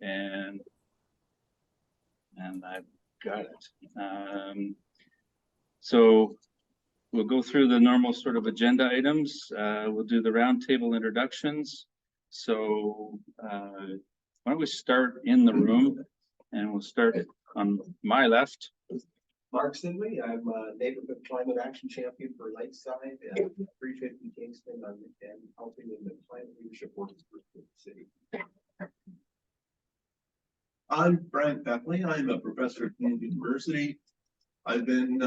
and I've got it. So we'll go through the normal sort of agenda items. We'll do the roundtable introductions. So why don't we start in the room, and we'll start on my left. Mark Sidley, I'm a neighborhood climate action champion for Lakeside and appreciate in Kingston and helping in the climate leadership work for the city. I'm Frank Beckley. I'm a professor at Queen's University. I've been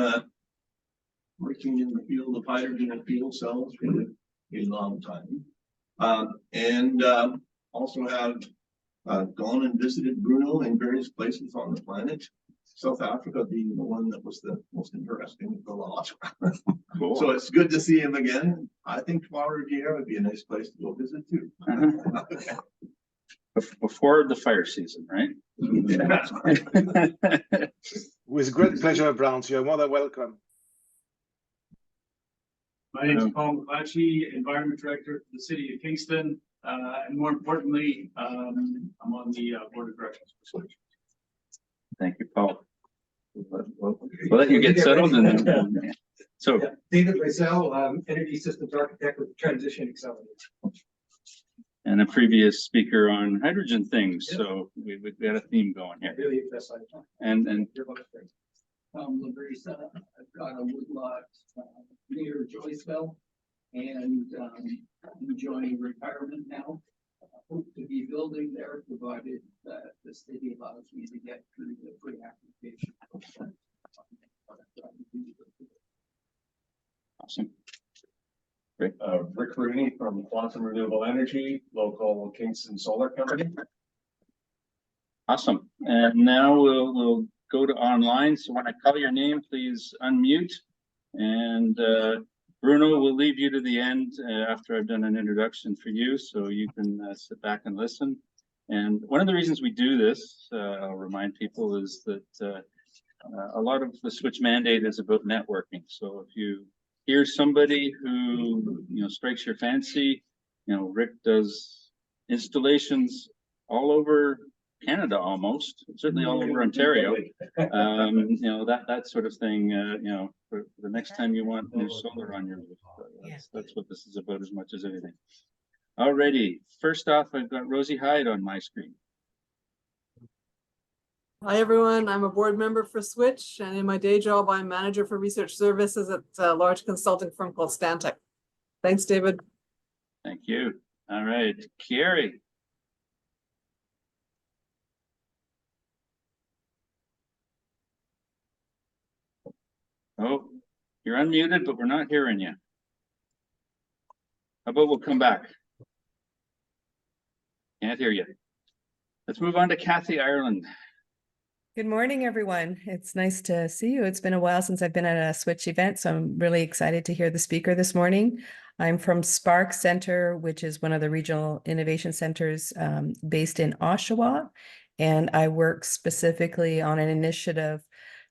working in the field of hydrogen and fuel cells for a long time. Also have gone and visited Bruno in various places on the planet. South Africa being the one that was the most interesting of the lot. Cool. So it's good to see him again. I think Flower Riviera would be a nice place to go visit too. Before the fire season, right? With great pleasure, Brown. You're more than welcome. My name is Paul McClatchy, Environment Director for the City of Kingston, and more importantly, I'm on the Board of Directors for Switch. Thank you, Paul. We'll let you get settled. And so, Yeah. David Rizal, Energy Systems Architect with Transition Accelerator. and a previous speaker on hydrogen things. Yep. So we've got a theme going here. Really interesting. And You're both great. Labrisa. I've got a woodlot near Joyceville, and I'm enjoying retirement now. Hope to be building there, provided that the city allows me to get through the pre-application. awesome. Rick Rooney from Quantum Renewable Energy, local Kingston Solar Company. Awesome. And now we'll go to online. So when I call your name, please unmute. And Bruno, will leave you to the end after I've done an introduction for you, so you can sit back and listen. And one of the reasons we do this, I'll remind people, is that a lot of the Switch mandate is about networking. So if you hear somebody who strikes your fancy, Rick does installations all over Canada, almost, certainly all over Ontario. That sort of thing. For the next time you want new solar on your roof, that's what this is about as much as anything. Alrighty, first off, I've got Rosie Hyde on my screen. Hi, everyone. I'm a board member for Switch, and in my day job, I'm manager for research services at a large consulting firm called Stantec. Thanks, David. Thank you. All right, Carrie. Oh, you're unmuted, but we're not hearing you. How about we'll come back? Can't hear you. Let's move on to Kathy Ireland. Good morning, everyone. It's nice to see you. It's been a while since I've been at a Switch event, so I'm really excited to hear the speaker this morning. I'm from Spark Center, which is one of the regional innovation centers based in Oshawa, and I work specifically on an initiative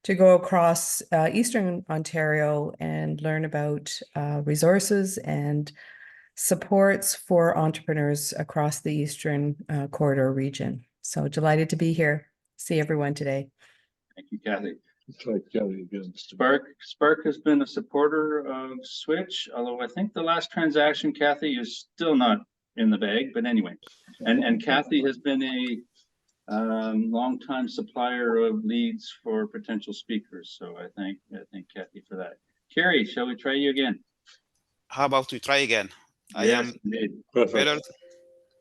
to go across Eastern Ontario and learn about resources and supports for entrepreneurs across the Eastern Corridor region. So delighted to be here. See everyone today. Thank you, Kathy. Try Kelly again. Spark has been a supporter of Switch, although I think the last transaction, Kathy, is still not in the bag, but anyway. And Kathy has been a long-time supplier of leads for potential speakers. So I thank Kathy for that. Carrie, shall we try you again? How about we try again? Yes, Better?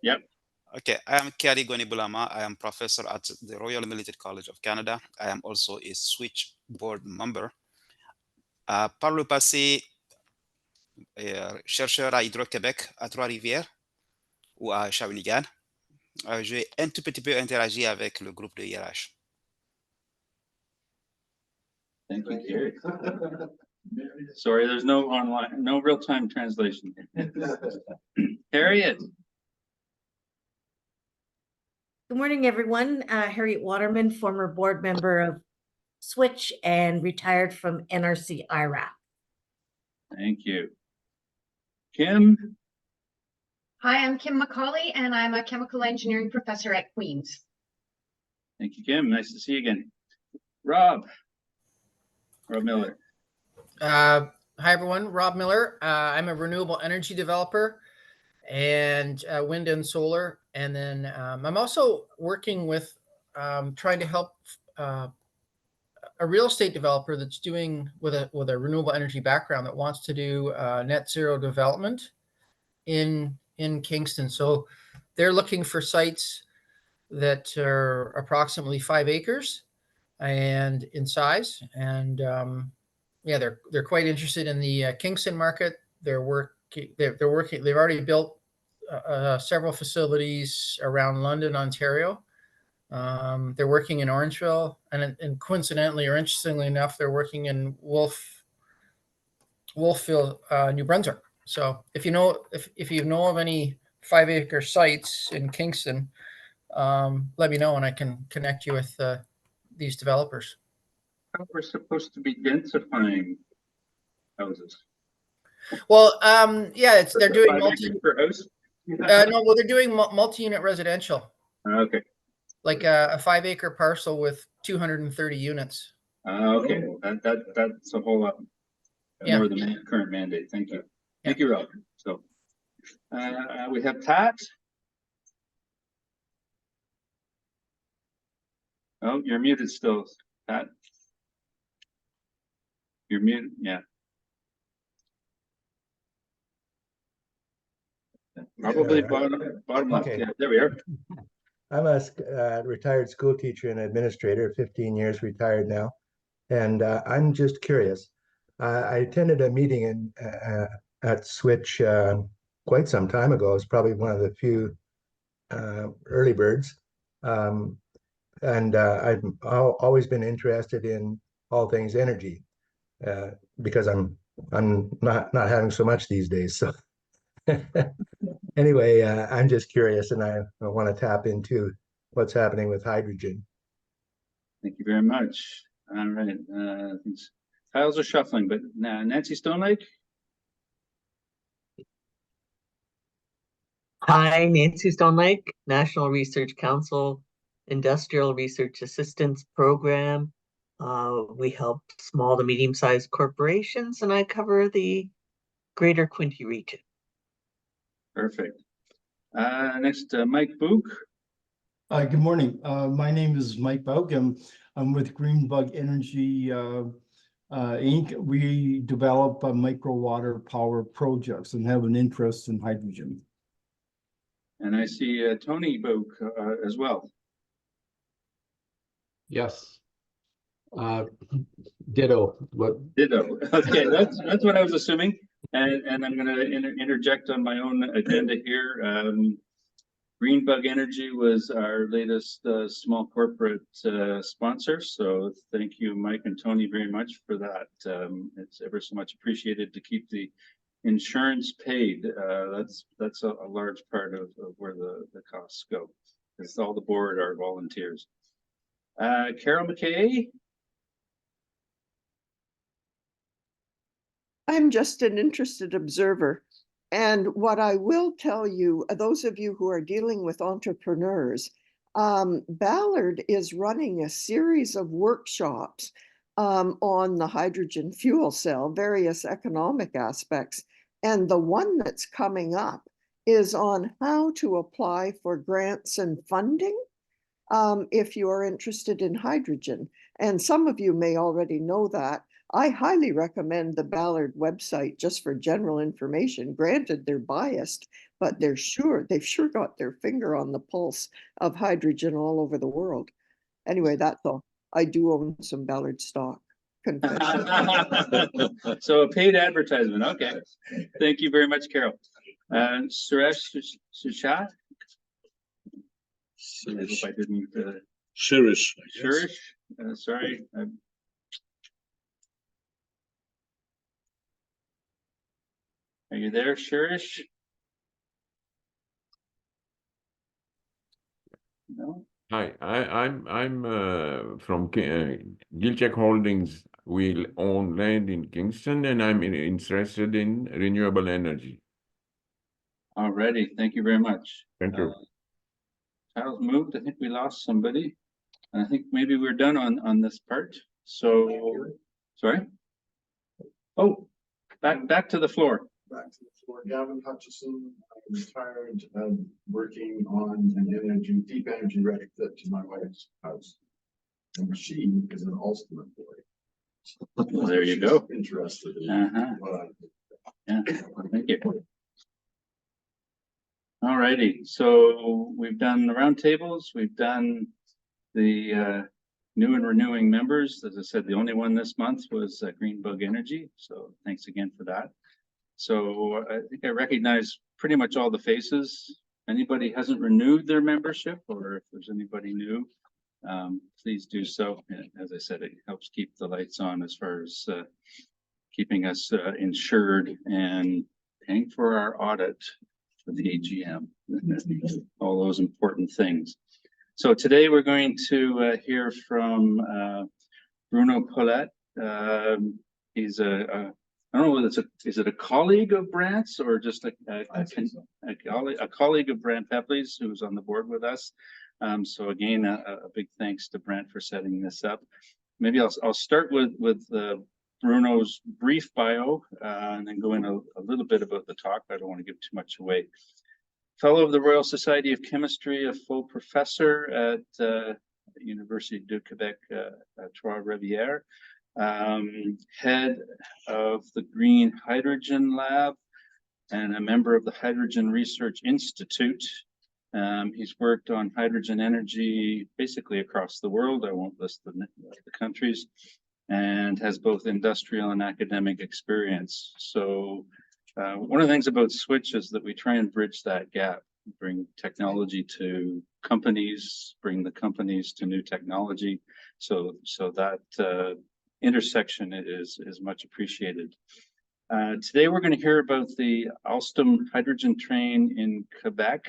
Yep. Okay, I am Kerry Goni-Bulama. I am professor at the Royal Military College of Canada. I am also a Switch board member. Par le passé, chercheur à Hydro-Québec à Trois-Rivières ou à Shawinigan, j'ai un tout petit peu interagi avec le groupe de IRH. Thank you, Carrie. Sorry, there's no online, no real-time translation. Harriet. Good morning, everyone. Harriet Waterman, former board member of Switch and retired from NRC IRAP. Thank you. Kim. Hi, I'm Kim McCauley, and I'm a chemical engineering professor at Queen's. Thank you, Kim. Nice to see you again. Rob Miller. Hi, everyone. Rob Miller. I'm a renewable energy developer and wind and solar. And then I'm also working with trying to help a real estate developer that's doing with a renewable energy background that wants to do net zero development in Kingston. So they're looking for sites that are approximately 5 acres and in size. And yeah, they're quite interested in the Kingston market. They're working. They've already built several facilities around London, Ontario. They're working in Orangeville, and coincidentally or interestingly enough, they're working in Wolfville, New Brunswick. So if you know of any 5 acre sites in Kingston, let me know and I can connect you with these developers. We're supposed to be densifying houses. Well, yeah, they're doing 5 acres per house. no, well, they're doing multi-unit residential. Okay. Like a 5 acre parcel with 230 units. Okay, that's a whole lot more than the current mandate. Thank you. Thank you, Rob. So we have Pat. Oh, you're muted still, Pat. You're muted, yeah. Probably bottom left. Okay. Yeah, there we are. I'm a retired school teacher and administrator, 15 years retired now. And I'm just curious. I attended a meeting at Switch quite some time ago. I was probably one of the few early birds. And I've always been interested in all things energy because I'm not having so much these days. So anyway, I'm just curious, and I want to tap into what's happening with hydrogen. Thank you very much. All right, files are shuffling, but Nancy Stonelake. Hi, Nancy Stonelake, National Research Council Industrial Research Assistance Program. We help small to medium-sized corporations, and I cover the Greater Quinte region. Perfect. Next, Mike Book. Good morning. My name is Mike Bouk. I'm with Greenbug Energy Inc. We develop micro water power projects and have an interest in hydrogen. And I see Tony Book as well. Yes. Ditto. Ditto. Okay, that's what I was assuming. And I'm going to interject on my own agenda here. Greenbug Energy was our latest small corporate sponsor. So thank you, Mike and Tony, very much for that. It's ever so much appreciated to keep the insurance paid. That's a large part of where the costs go. Because all the board are volunteers. Carol McKay. I'm just an interested observer. And what I will tell you, those of you who are dealing with entrepreneurs, Ballard is running a series of workshops on the hydrogen fuel cell, various economic aspects. And the one that's coming up is on how to apply for grants and funding if you are interested in hydrogen. And some of you may already know that. I highly recommend the Ballard website just for general information. Granted, they're biased, but they've sure got their finger on the pulse of hydrogen all over the world. Anyway, that's all. I do own some Ballard stock. Confession. So a paid advertisement. Okay. Thank you very much, Carol. Suresh Sushat. I hope I didn't. Shirish. Shirish. Sorry. Are you there, Shirish? No. Hi, I'm from Gilchek Holdings. We own land in Kingston, and I'm interested in renewable energy. Alrighty, thank you very much. Thank you. Charles moved. I think we lost somebody. I think maybe we're done on this part. So, sorry. Oh, back to the floor. Back to the floor. Gavin Hutchison, I'm retired and working on an deep energy retrofit to my wife's house. And she is an Alstrom employee. Well, there you go. Interested in what I do. Yeah, thank you. All righty, so we've done the roundtables, we've done the new and renewing members. As I said, the only one this month was Greenbug Energy, so thanks again for that. So I think I recognize pretty much all the faces. Anybody hasn't renewed their membership, or if there's anybody new, please do so. And as I said, it helps keep the lights on as far as keeping us insured and paying for our audit for the AGM, all those important things. So today we're going to hear from Bruno Paulette. He's I don't know whether is it a colleague of Brant's or just a colleague of Brant Pepley's who's on the board with us. So again, a big thanks to Brant for setting this up. Maybe I'll start with Bruno's brief bio and then go in a little bit about the talk. I don't want to give too much away. Fellow of the Royal Society of Chemistry, a full professor at University de Quebec, Trois-Rivières, head of the Green Hydrogen Lab and a member of the Hydrogen Research Institute. He's worked on hydrogen energy basically across the world. I won't list the countries, and has both industrial and academic experience. So one of the things about Switch is that we try and bridge that gap, bring technology to companies, bring the companies to new technology. So that intersection is much appreciated. Today we're going to hear about the Alstom hydrogen train in Quebec.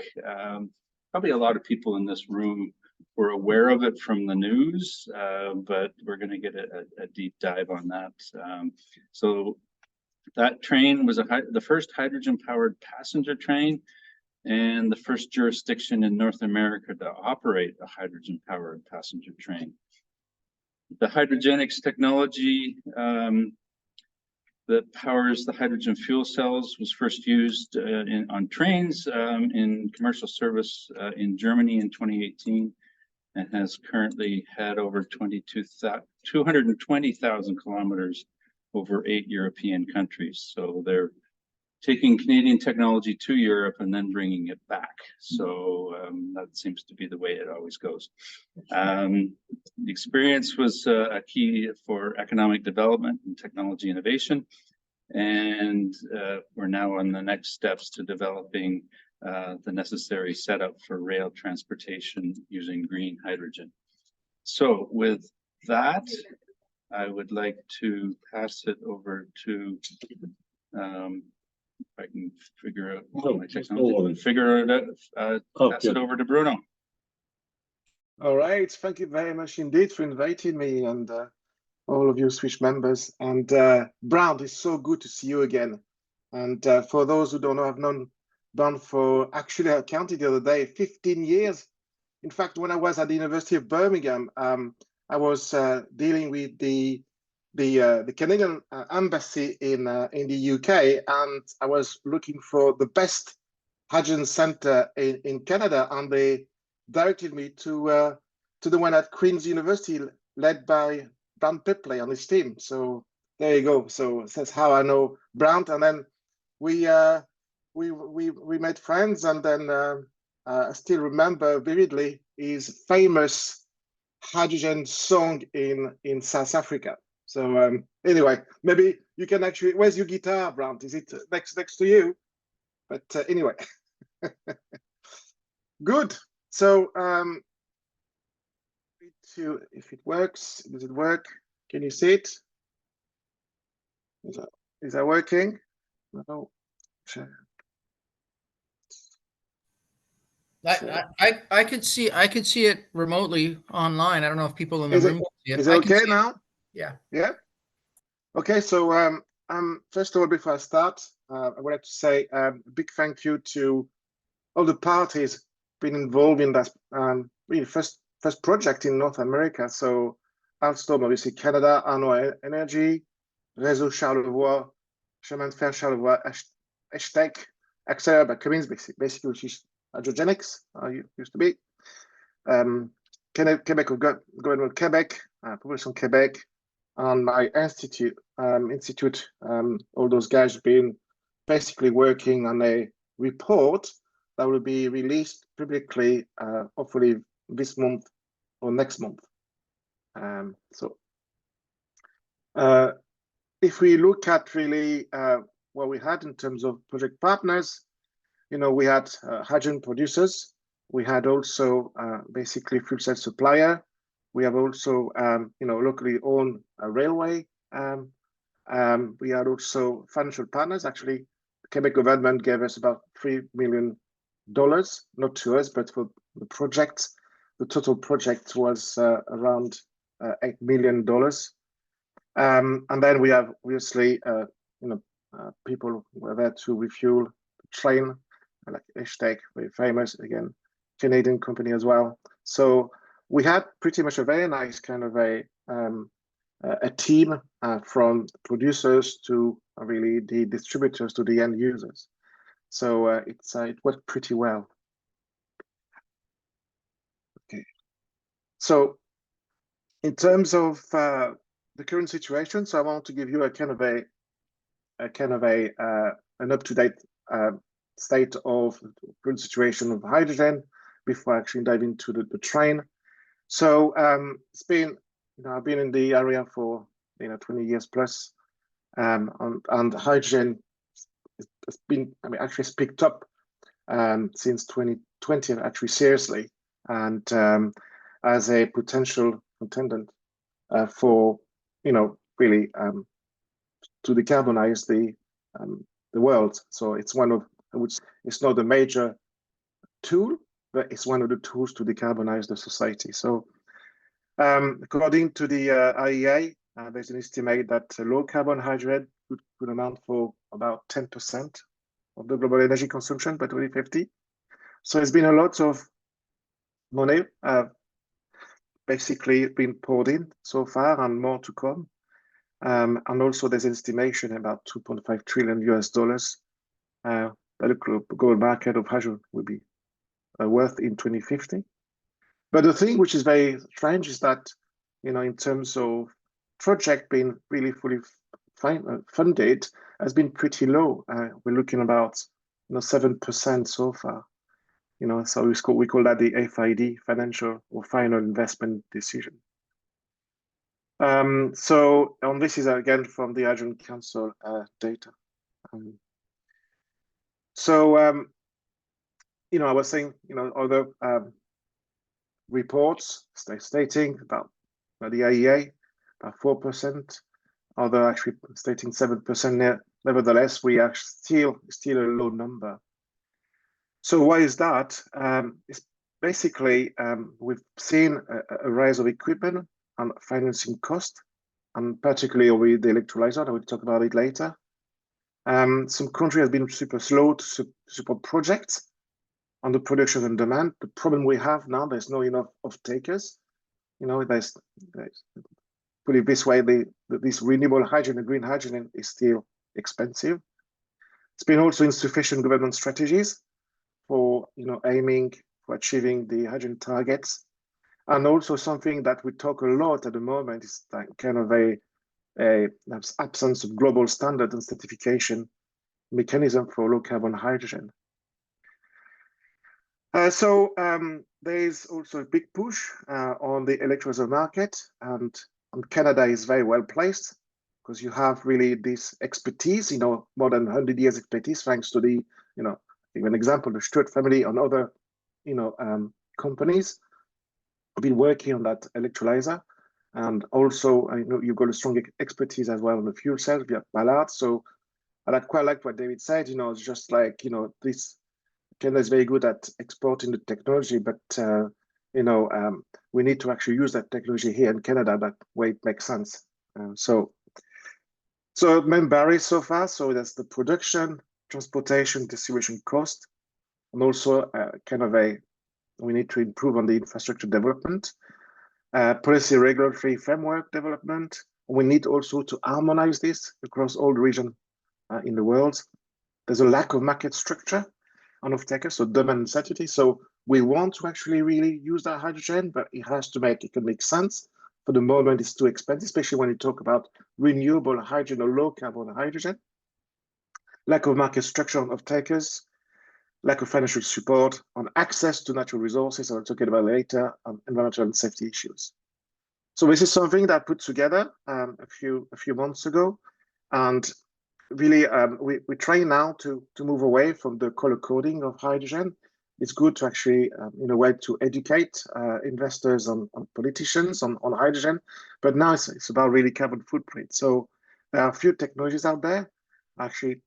Probably a lot of people in this room were aware of it from the news, but we're going to get a deep dive on that. So that train was the first hydrogen-powered passenger train and the first jurisdiction in North America to operate a hydrogen-powered passenger train. The hydrogenics technology that powers the hydrogen fuel cells was first used on trains in commercial service in Germany in 2018 and has currently had over 220,000 kilometers over 8 European countries. So they're taking Canadian technology to Europe and then bringing it back. So that seems to be the way it always goes. The experience was a key for economic development and technology innovation. And we're now on the next steps to developing the necessary setup for rail transportation using green hydrogen. So with that, I would like to pass it over to if I can figure out my technology, pass it over to Bruno. All right, thank you very much indeed for inviting me and all of you Switch members. And Brown, it's so good to see you again. And for those who don't know, I've known Brown for, actually I counted the other day, 15 years. In fact, when I was at the University of Birmingham, I was dealing with the Canadian embassy in the UK, and I was looking for the best hydrogen center in Canada, and they directed me to the one at Queen's University, led by Brown Pepley and his team. So there you go. So that's how I know Brown, and then we made friends, and then I still remember vividly his famous hydrogen song in South Africa. So anyway, maybe you can actually, where's your guitar, Brant? Is it next to you? But anyway, good. So if it works, does it work? Can you see it? Is that working? No. I could see it remotely online. I don't know if people in the room can see it. Is it okay now? Yeah. Yeah. Okay. So first of all, before I start, I would like to say a big thank you to all the parties been involved in that. Really, first first project in North America. So Alstrom, obviously Canada, Arnaud Energy, Réseau Charlevoix, Chemin de Fer Charlevoix, Hashtag, Accelera by Cummins, basically, which is hydrogenics, used to be. Quebec, Government of Quebec, Population Quebec, and my institute, all those guys been basically working on a report that will be released publicly, hopefully this month or next month. If we look at really what we had in terms of project partners, we had hydrogen producers. We had also basically fuel cell supplier. We have also, locally owned a railway. We had also financial partners. Actually, the Quebec government gave us about $3 million, not to us, but for the project. The total project was around $8 million. And then we have obviously, people were there to refuel the train, like Hashtag, very famous, again, Canadian company as well. So we had pretty much a very nice kind of a team from producers to really the distributors to the end users. So it worked pretty well. Okay. So in terms of the current situation, so I want to give you an up-to-date state of the current situation of hydrogen before I actually dive into the train. So it's been, I've been in the area for 20 years plus, and hydrogen has been, actually it's picked up since 2020, actually seriously, and as a potential contendant for really to decarbonize the world. So it's one of, it's not a major tool, but it's one of the tools to decarbonize the society. So according to the IEA, there's an estimate that low carbon hydrogen could amount for about 10% of the global energy consumption by 2050. So there's been a lot of money basically been poured in so far, and more to come. And also there's an estimation about $2.5 trillion that the global market of hydrogen will be worth in 2050. But the thing which is very strange is that, in terms of project being really fully funded, has been pretty low. We're looking about 7% so far. So we call that the FID, financial or final investment decision. So this is again from the Hydrogen Council data. I was saying, other reports stating about the IEA about 4%, other actually stating 7%. Nevertheless, we are still a low number. So why is that? It's basically we've seen a rise of equipment and financing cost, and particularly with the electrolyzer. I will talk about it later. Some country has been super slow to support projects on the production and demand. The problem we have now, there's not enough off-takers. There's put it this way, this renewable hydrogen and green hydrogen is still expensive. It's been also insufficient government strategies for aiming for achieving the hydrogen targets, and also something that we talk a lot at the moment is that kind of a absence of global standard and certification mechanism for low carbon hydrogen. So there's also a big push on the electrolyzer market, and Canada is very well placed because you have really this expertise, more than 100 years expertise, thanks to the, give an example, the Stewart family and other, companies have been working on that electrolyzer. And also, you've got a strong expertise as well on the fuel cells via Ballard. So I quite like what David said, it's just like, this Canada is very good at exporting the technology, but, we need to actually use that technology here in Canada. That way it makes sense. So main barriers so far, so that's the production, transportation, distribution cost, and also kind of a We need to improve on the infrastructure development, policy regulatory framework development. We need also to harmonize this across all the regions in the world. There's a lack of market structure on off-takers, so demand uncertainty. So we want to actually really use that hydrogen, but it has to make economic sense. For the moment, it's too expensive, especially when you talk about renewable hydrogen or low carbon hydrogen. Lack of market structure on off-takers, lack of financial support on access to natural resources, I'll talk about later, environmental and safety issues. So this is something that I put together a few months ago, and really we're trying now to move away from the color coding of hydrogen. It's good to actually, in a way, to educate investors and politicians on hydrogen, but now it's about really carbon footprint. So there are a few technologies out there actually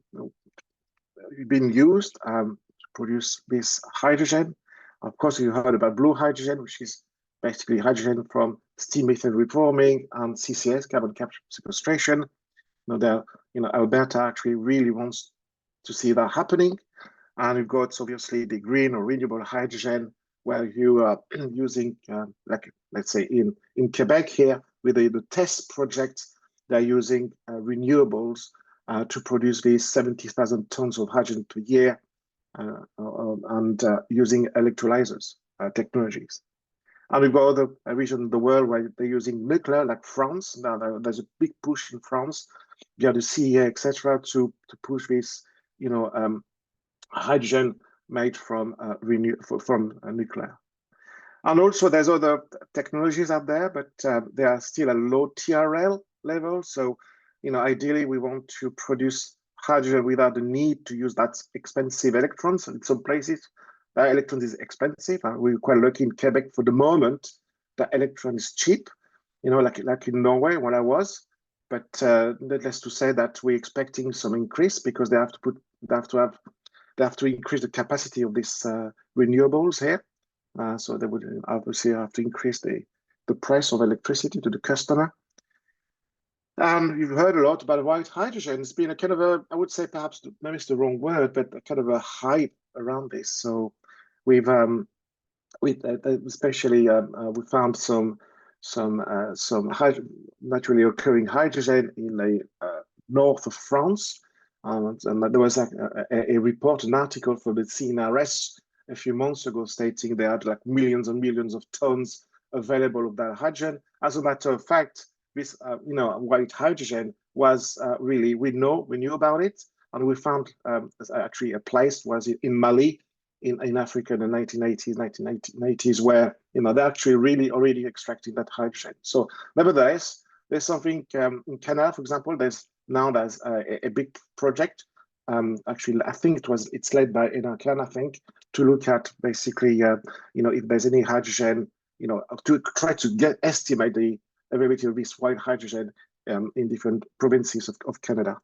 being used to produce this hydrogen. Of course, you heard about blue hydrogen, which is basically hydrogen from steam methane reforming and CCS, carbon capture sequestration. Alberta actually really wants to see that happening. And you've got obviously the green or renewable hydrogen, where you are using, like let's say in Quebec here, with the test project, they're using renewables to produce these 70,000 tons of hydrogen per year, and using electrolyzers technologies. And we've got other regions of the world where they're using nuclear, like France. Now there's a big push in France via the CEA, etc., to push this, hydrogen made from nuclear. And also there's other technologies out there, but they are still a low TRL level. So, ideally we want to produce hydrogen without the need to use that expensive electrons. In some places, that electrons is expensive. And we're quite lucky in Quebec for the moment, the electron is cheap, like in Norway when I was. But needless to say that we're expecting some increase because they have to increase the capacity of these renewables here. So they would obviously have to increase the price of electricity to the customer. You've heard a lot about white hydrogen. It's been a kind of I would say perhaps maybe it's the wrong word, but a kind of a hype around this. So we've especially we found some naturally occurring hydrogen in the north of France. And there was a report, an article for the CNRS a few months ago stating they had like millions and millions of tons available of that hydrogen. As a matter of fact, this white hydrogen was really, we knew about it, and we found actually a place was in Mali in Africa in the 1980s, where they're actually really already extracting that hydrogen. So nevertheless, there's something in Canada, for example, there's a big project. Actually, I think it's led by Enercan, I think, to look at basically, if there's any hydrogen, to try to estimate the availability of this white hydrogen in different provinces of Canada.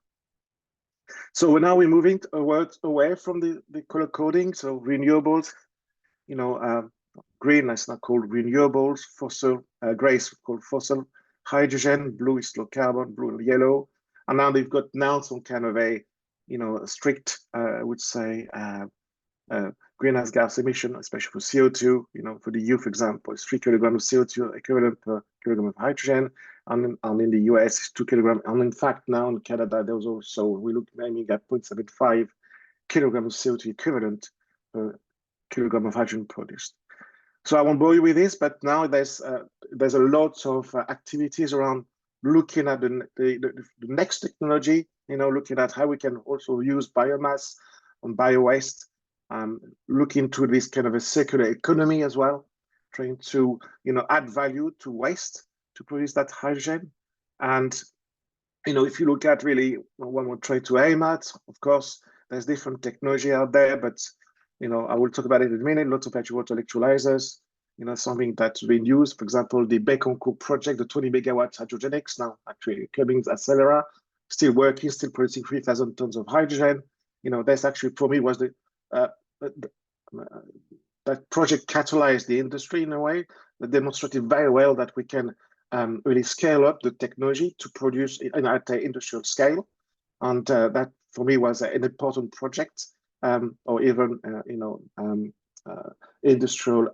So now we're moving away from the color coding. So renewables, green is not called renewables, fossil, gray is called fossil, hydrogen, blue is low carbon, blue and yellow. And now they've got some kind of a strict, I would say, greenhouse gas emission, especially for CO2. For the EU, for example, it's 3 kilograms of CO2 equivalent per kilogram of hydrogen, and in the US, it's 2 kilograms. And in fact, now in Canada, there's also we look aiming at 0.75 kilograms of CO2 equivalent per kilogram of hydrogen produced. So I won't bore you with this, but now there's a lot of activities around looking at the next technology, looking at how we can also use biomass and bio-waste, look into this kind of a circular economy as well, trying to, add value to waste to produce that hydrogen. And, if you look at really what we're trying to aim at, of course, there's different technology out there, but, I will talk about it in a minute, lots of water electrolyzers, something that's been used, for example, the Bécancour project, the 20 megawatts hydrogenics, now actually Cummins Accelera, still working, still producing 3,000 tons of hydrogen. That's actually, for me, was that project catalyzed the industry in a way that demonstrated very well that we can really scale up the technology to produce at an industrial scale. And that, for me, was an important project, or even, industrial,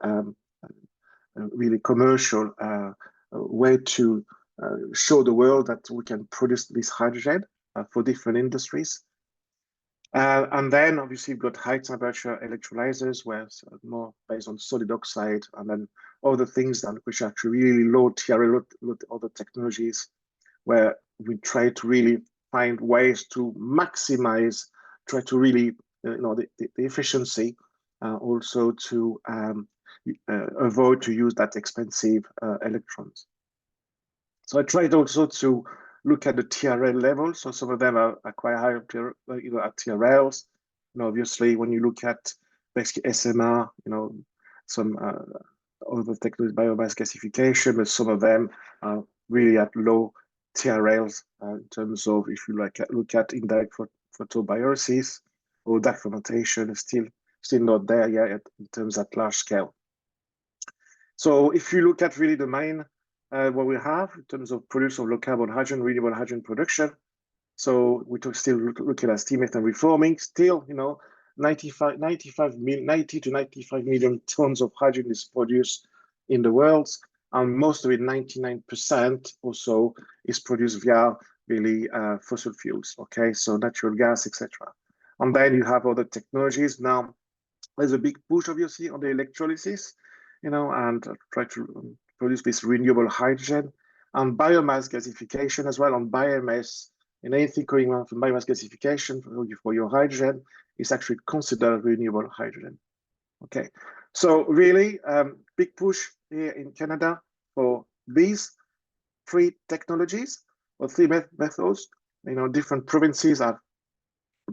really commercial way to show the world that we can produce this hydrogen for different industries. And then obviously you've got high temperature electrolyzers, where it's more based on solid oxide, and then other things that which are actually really low TRL, other technologies, where we try to really find ways to maximize, try to really, the efficiency, also to avoid to use that expensive electrons. So I tried also to look at the TRL level. So some of them are quite high, at TRLs. Obviously, when you look at basically SMR, some other technologies, biomass gasification, but some of them are really at low TRLs in terms of, if you look at indirect photobiosis or dark fermentation, is still not there yet in terms at large scale. So if you look at really the main what we have in terms of production of low carbon hydrogen, renewable hydrogen production. So we're still looking at steam methane reforming, still, 90 to 95 million tons of hydrogen is produced in the world, and most of it, 99% or so, is produced via really fossil fuels, okay? So natural gas, etc. And then you have other technologies. Now, there's a big push, obviously, on the electrolysis, and try to produce this renewable hydrogen, and biomass gasification as well. On biomass, and anything going on from biomass gasification for your hydrogen is actually considered renewable hydrogen. Okay, so really big push here in Canada for these three technologies or three methods. Different provinces have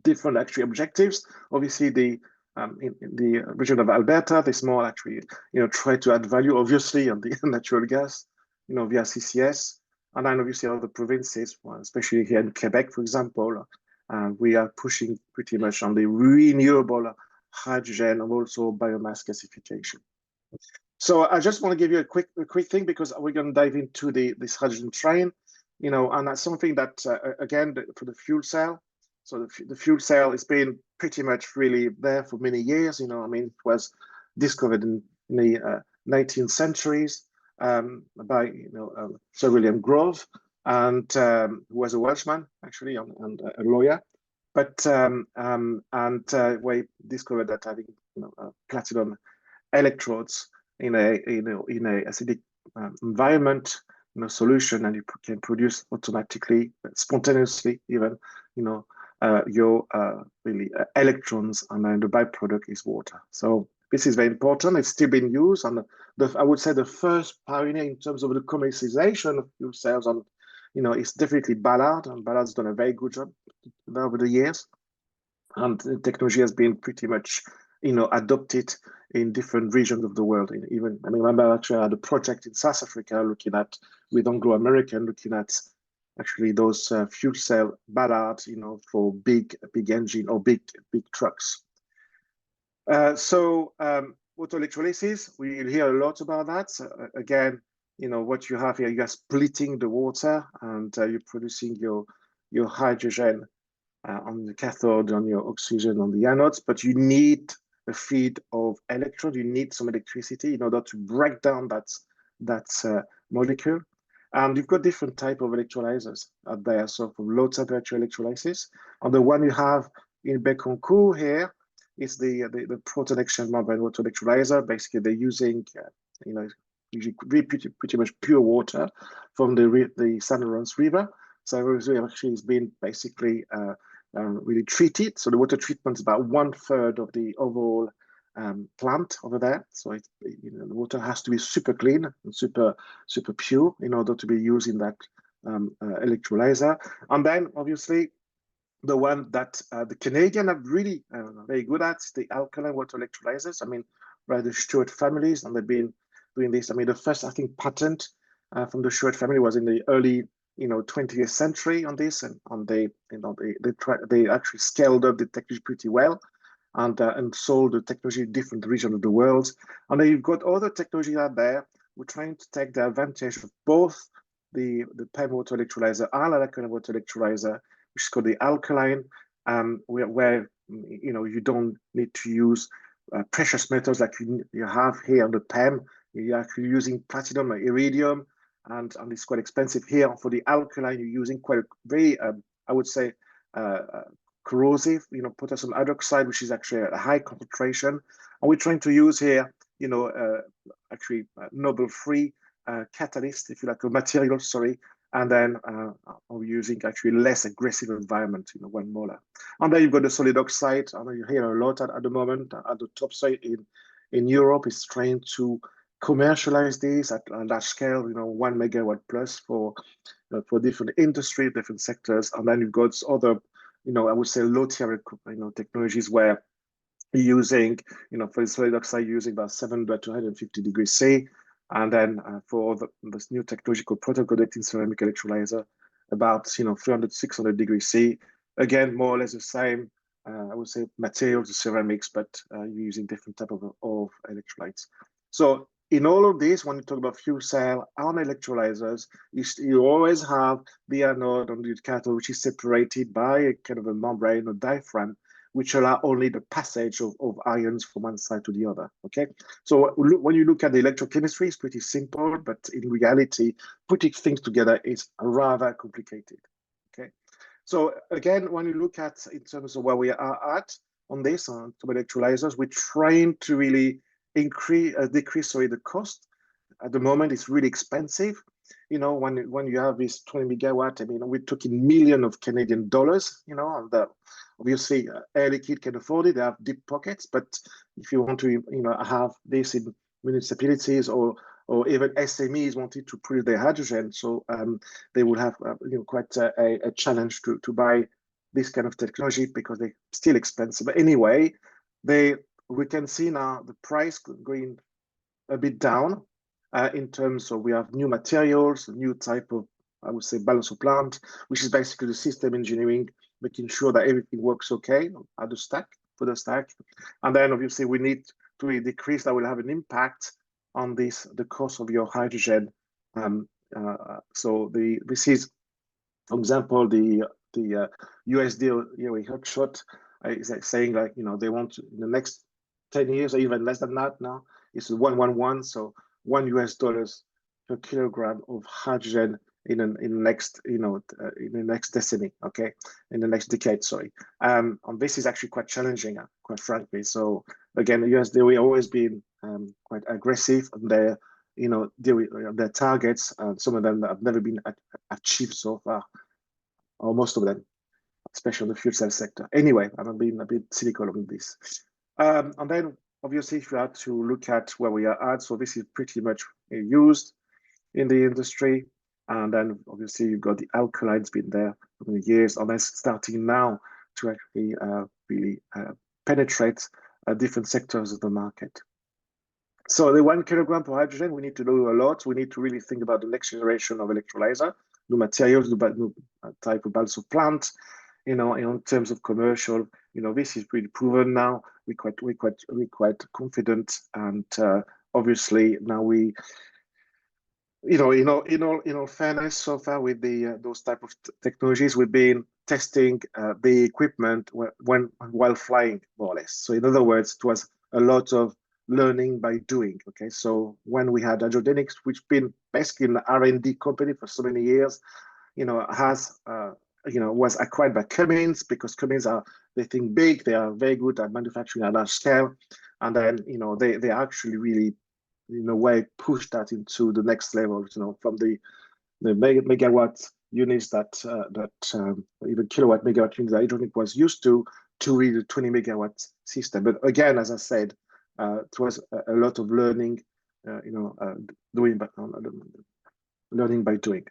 different actually objectives. Obviously, in the region of Alberta, there's more actually, try to add value, obviously, on the natural gas, via CCS. And then obviously other provinces, especially here in Quebec, for example, we are pushing pretty much on the renewable hydrogen and also biomass gasification. So I just want to give you a quick thing, because we're going to dive into this hydrogen train, and that's something that, again, for the fuel cell. So the fuel cell has been pretty much really there for many years. It was discovered in the 19th centuries by Sir William Grove, and who was a Welshman actually, and a lawyer. But we discovered that having platinum electrodes in a acidic environment, solution, and you can produce automatically, spontaneously even, your really electrons, and then the byproduct is water. So this is very important. It's still being used, and I would say the first pioneer in terms of the commercialization of fuel cells, and it's definitely Ballard, and Ballard's done a very good job over the years, and the technology has been pretty much adopted in different regions of the world. I remember actually I had a project in South Africa looking at, with Anglo American, looking at actually those fuel cell Ballard, for big engine or big trucks. So water electrolysis, we hear a lot about that. Again, what you have here, you are splitting the water, and you're producing your hydrogen on the cathode, on your oxygen on the anodes, but you need a feed of electrons. You need some electricity in order to break down that molecule. And you've got different type of electrolyzers out there. So from low temperature electrolysis, and the one you have in Bécancour here is the proton exchange membrane water electrolyzer. Basically, they're using usually pretty much pure water from the St. Lawrence River. So actually has been basically really treated. So the water treatment is about 1/3 of the overall plant over there. So the water has to be super clean and super pure in order to be used in that electrolyzer. And then obviously the one that the Canadian are really very good at is the alkaline water electrolyzers. By the Stewart families, and they've been doing this. The first, I think, patent from the Stewart family was in the early 20th century on this, and they actually scaled up the technology pretty well, and sold the technology in different regions of the world. And then you've got other technology out there. We're trying to take the advantage of both the PEM water electrolyzer and alkaline water electrolyzer, which is called the alkaline, where you don't need to use precious metals like you have here on the PEM. You're actually using platinum or iridium, and it's quite expensive here. For the alkaline, you're using quite a very, I would say, corrosive, potassium hydroxide, which is actually a high concentration. And we're trying to use here, actually noble-free catalyst, if you like, a material, sorry, and then we're using actually less aggressive environment, 1 molar. And then you've got the solid oxide. I know you hear a lot at the moment at the top side in Europe is trying to commercialize this at a large scale, 1 megawatt plus for different industry, different sectors. And then you've got other, I would say low tier, technologies where you're using, for the solid oxide, using about 700 to 150 degrees C. And then for this new technological proto-conducting ceramic electrolyzer, about 300, 600 degrees C. Again, more or less the same, I would say, materials, ceramics, but using different type of electrolytes. So in all of this, when you talk about fuel cell and electrolyzers, you always have the anode and the cathode, which is separated by a kind of a membrane or diaphragm, which allow only the passage of ions from one side to the other, okay? So when you look at the electrochemistry, it's pretty simple, but in reality, putting things together is rather complicated, okay? So again, when you look at, in terms of where we are at on this, on electrolyzers, we're trying to really decrease the cost. At the moment, it's really expensive. When you have this 20 megawatt, I mean, we're talking millions of Canadian dollars, and obviously Air Liquide can afford it. They have deep pockets, but if you want to, have this in municipalities or even SMEs wanted to produce their hydrogen, so they will have, quite a challenge to buy this kind of technology because they're still expensive. But anyway, we can see now the price going a bit down. In terms of, we have new materials, new type of, I would say, balance of plant, which is basically the system engineering, making sure that everything works okay at the stack, for the stack. And then obviously we need to really decrease, that will have an impact on the cost of your hydrogen. So this is, for example, the USD hotshot is saying, like, they want in the next 10 years or even less than that now, it's 111, so $1 per kilogram of hydrogen in the next, in the next decade, okay, in the next decade, sorry. And this is actually quite challenging, quite frankly. So again, the USD, we always been quite aggressive on their, their targets, and some of them have never been achieved so far, or most of them, especially in the fuel cell sector. Anyway, I'm being a bit cynical on this. And then obviously, if you had to look at where we are at, so this is pretty much used in the industry. And then obviously you've got the alkalines been there for many years, and then starting now to actually really penetrate different sectors of the market. So the 1 kilogram per hydrogen, we need to do a lot. We need to really think about the next generation of electrolyzer, new materials, new type of balance of plant. In terms of commercial, this is pretty proven now. We're quite confident, and obviously now we, in all fairness, so far with those type of technologies, we've been testing the equipment while flying, more or less. So in other words, it was a lot of learning by doing. Okay, so when we had Hydrogenics, which been basically an R&D company for so many years, was acquired by Cummins, because Cummins they think big, they are very good at manufacturing at large scale, and then they actually really, in a way, push that into the next level. From the megawatt units that even kilowatt megawatt units that Hydrogenics was used to really the 20 megawatt system. But again, as I said, it was a lot of learning, learning by doing.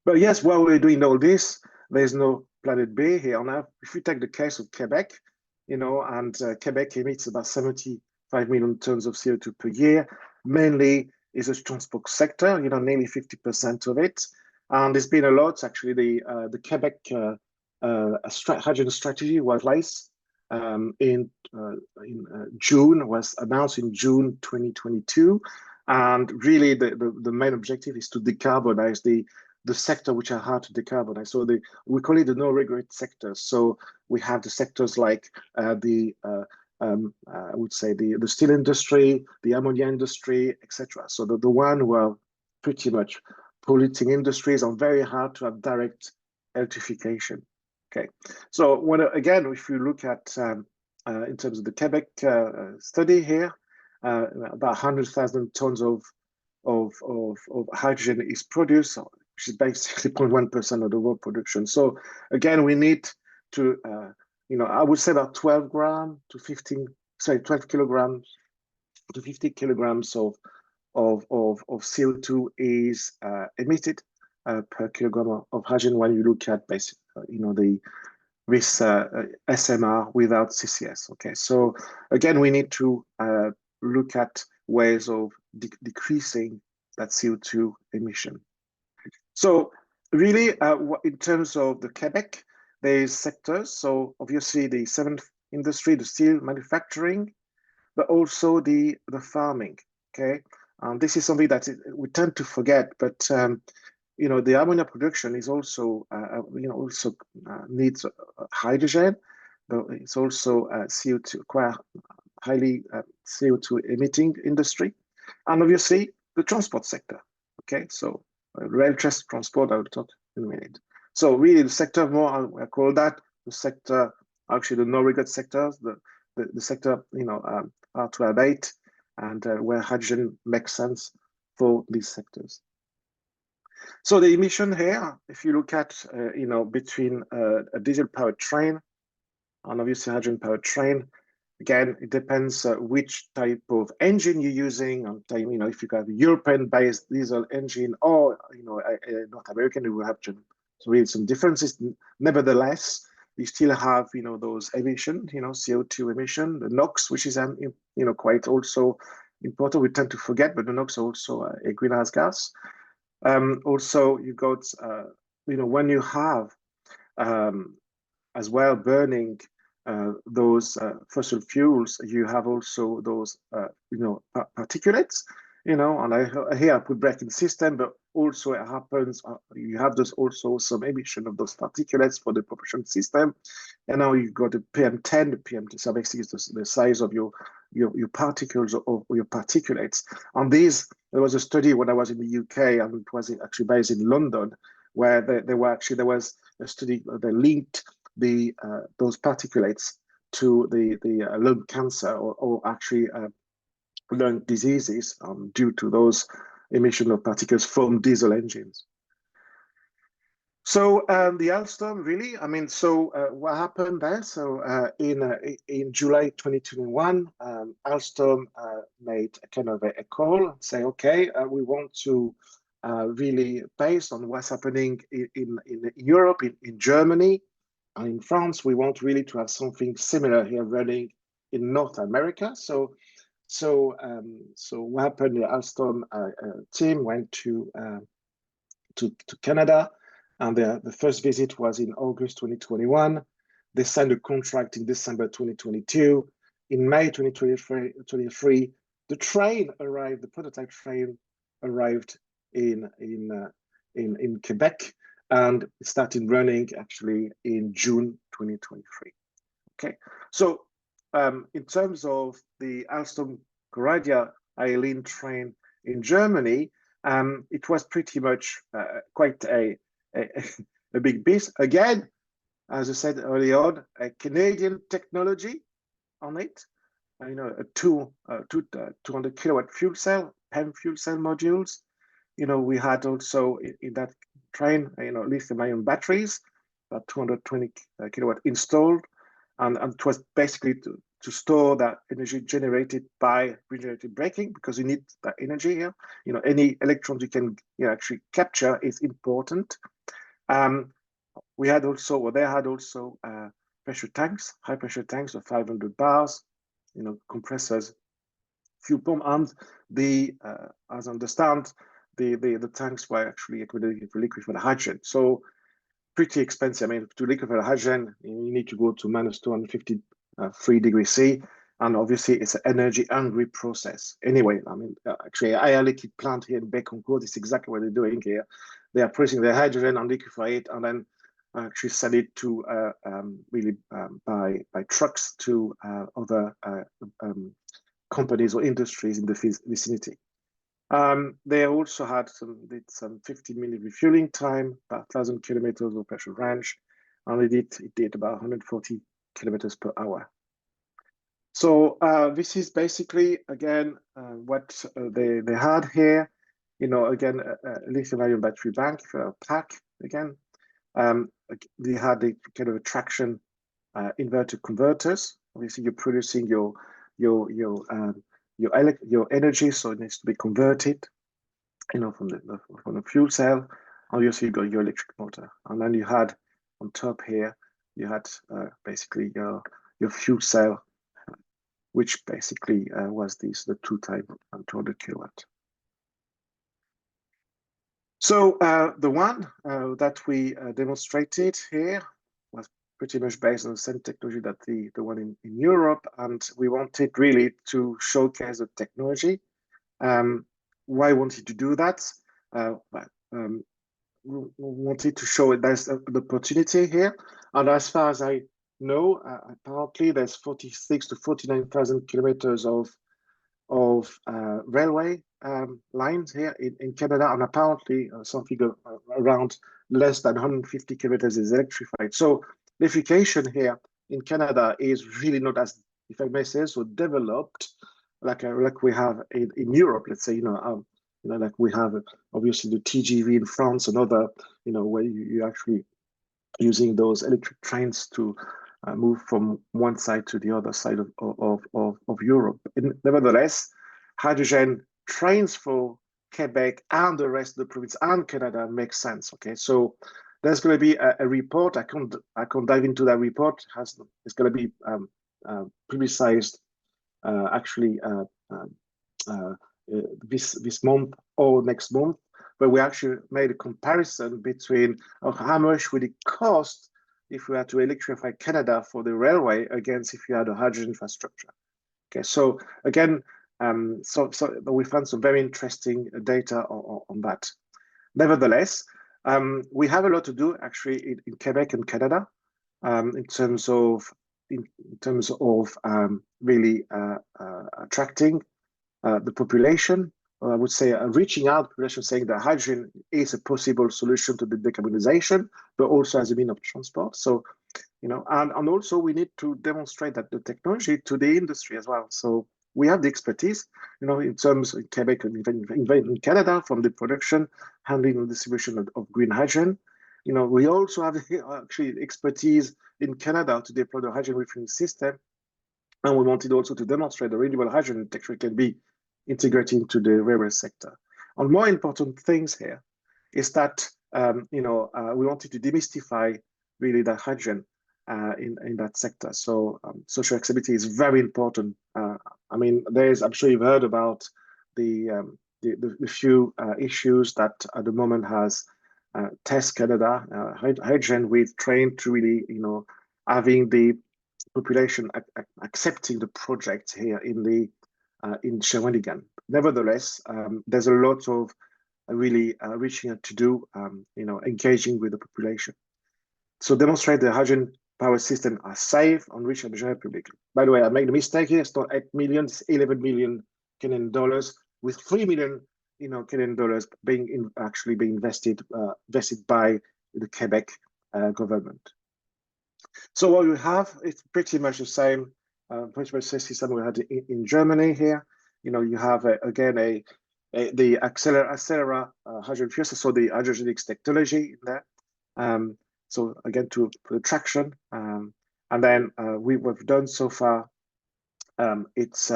But yes, while we're doing all this, there's no planet B here on Earth. If we take the case of Quebec, and Quebec emits about 75 million tons of CO2 per year, mainly is a transport sector, nearly 50% of it. And there's been a lot, actually, the Quebec hydrogen strategy was released in June, was announced in June 2022. And really the main objective is to decarbonize the sector which are hard to decarbonize. So we call it the no regret sectors. So we have the sectors like the I would say the steel industry, the ammonia industry, etc. So the one who are pretty much polluting industries are very hard to have direct electrification. Okay, so again, if you look at in terms of the Quebec study here, about 100,000 tons of hydrogen is produced, which is basically 0.1% of the world production. So again, we need to, I would say about 12 kilograms to 50 kilograms of CO2 is emitted per kilogram of hydrogen when you look at this SMR without CCS. Okay, so again, we need to look at ways of decreasing that CO2 emission. So really, in terms of the Quebec, there's sectors. So obviously the cement industry, the steel manufacturing, but also the farming. Okay, this is something that we tend to forget, but the ammonia production is also needs hydrogen, but it's also CO2, quite highly CO2 emitting industry, and obviously the transport sector. Okay, so rail transport, I will talk in a minute. So really, the sector more I call that the sector, actually the no-regret sectors, the sector R2 and where hydrogen makes sense for these sectors. So the emission here, if you look at between a diesel-powered train and obviously hydrogen-powered train, again, it depends which type of engine you're using. And if you have a European-based diesel engine or North American, you will have to read some differences. Nevertheless, you still have those emissions, CO2 emission, the NOx, which is quite also important. We tend to forget, but the NOx are also a greenhouse gas. Also, you got when you have as well burning those fossil fuels, you have also those particulates, and here I put braking system, but also it happens you have those also some emission of those particulates for the propulsion system, and now you've got the PM10, the PM2, so basically it's the size of your particles or your particulates. And there was a study when I was in the UK, and it was actually based in London, where there was a study that linked those particulates to the lung cancer or actually lung diseases due to those emission of particles from diesel engines. So the Alstrom, really, what happened there? So in July 2021, Alstrom made a kind of a call, say, okay, we want to really, based on what's happening in Europe, in Germany, and in France, we want really to have something similar here running in North America. So what happened? The Alstrom team went to Canada, and the first visit was in August 2021. They signed a contract in December 2022. In May 2023, the train arrived. The prototype train arrived in Quebec, and it started running actually in June 2023. Okay, so in terms of the Alstom Coradia Eileen train in Germany, it was pretty much quite a big beast. Again, as I said earlier on, a Canadian technology on it. A 200 kilowatt fuel cell, PEM fuel cell modules. We had also in that train, lithium-ion batteries, about 220 kilowatt installed, and it was basically to store that energy generated by regenerative braking, because you need that energy here. Any electrons you can actually capture is important. They had also pressure tanks, high pressure tanks of 500 bars, compressors, fuel pump, and as I understand, the tanks were actually equivalent to liquefied hydrogen. So pretty expensive. To liquefy hydrogen, you need to go to minus 253 degrees C, and obviously it's an energy-hungry process. Anyway, actually, Air Liquide plant here in Bécancour, this is exactly what they're doing here. They are pressing the hydrogen and liquefy it, and then actually send it to really by trucks to other companies or industries in the vicinity. They also did some 50-minute refueling time, about 1,000 kilometers of pressure range, and it did about 140 kilometers per hour. So this is basically, again, what they had here. You know, again, a lithium-ion battery bank pack again. They had a kind of a traction inverter converters. Obviously, you're producing your energy, so it needs to be converted, you know, from the fuel cell. Obviously, you got your electric motor, and then you had on top here, you had basically your fuel cell, which basically was the 200 kilowatt. So the one that we demonstrated here was pretty much based on the same technology that the one in Europe, and we wanted really to showcase the technology. Why wanted to do that? We wanted to show it there's an opportunity here, and as far as I know, apparently there's 46 to 49,000 kilometers of railway lines here in Canada, and apparently something around less than 150 kilometers is electrified. So electrification here in Canada is really not as, if I may say so, developed like we have in Europe. Let's say, like we have obviously the TGV in France and other, where you actually using those electric trains to move from one side to the other side of Europe. Nevertheless, hydrogen trains for Quebec and the rest of the province and Canada makes sense. Okay, so there's going to be a report. I can't dive into that report. It's going to be publicized actually this month or next month. But we actually made a comparison between how much would it cost if we had to electrify Canada for the railway against if you had a hydrogen infrastructure. Okay, so again, so we found some very interesting data on that. Nevertheless, we have a lot to do actually in Quebec and Canada in terms of really attracting the population. I would say reaching out to the population, saying that hydrogen is a possible solution to the decarbonization, but also as a means of transport. So, and also we need to demonstrate that the technology to the industry as well. So we have the expertise, in terms of Quebec and even in Canada, from the production, handling, and distribution of green hydrogen. We also have actually expertise in Canada to deploy the hydrogen refueling system. And we wanted also to demonstrate the renewable hydrogen technology can be integrated into the railway sector. And more important things here is that we wanted to demystify really the hydrogen in that sector. So social acceptability is very important. I'm sure you've heard about the few issues that at the moment has Test Canada hydrogen with train to really having the population accepting the project here in Shawinigan. Nevertheless, there's a lot of really reaching out to do, engaging with the population. So demonstrate the hydrogen power system are safe and reach the general public. By the way, I made a mistake here. It's not 8 million, it's 11 million Canadian dollars, with 3 million Canadian dollars being invested by the Quebec government. So what you have, it's pretty much the same system we had in Germany here. You have again the Accelera hydrogen fuel cell, so the hydrogenics technology in there. So again, to the traction, and then we've done so far. It's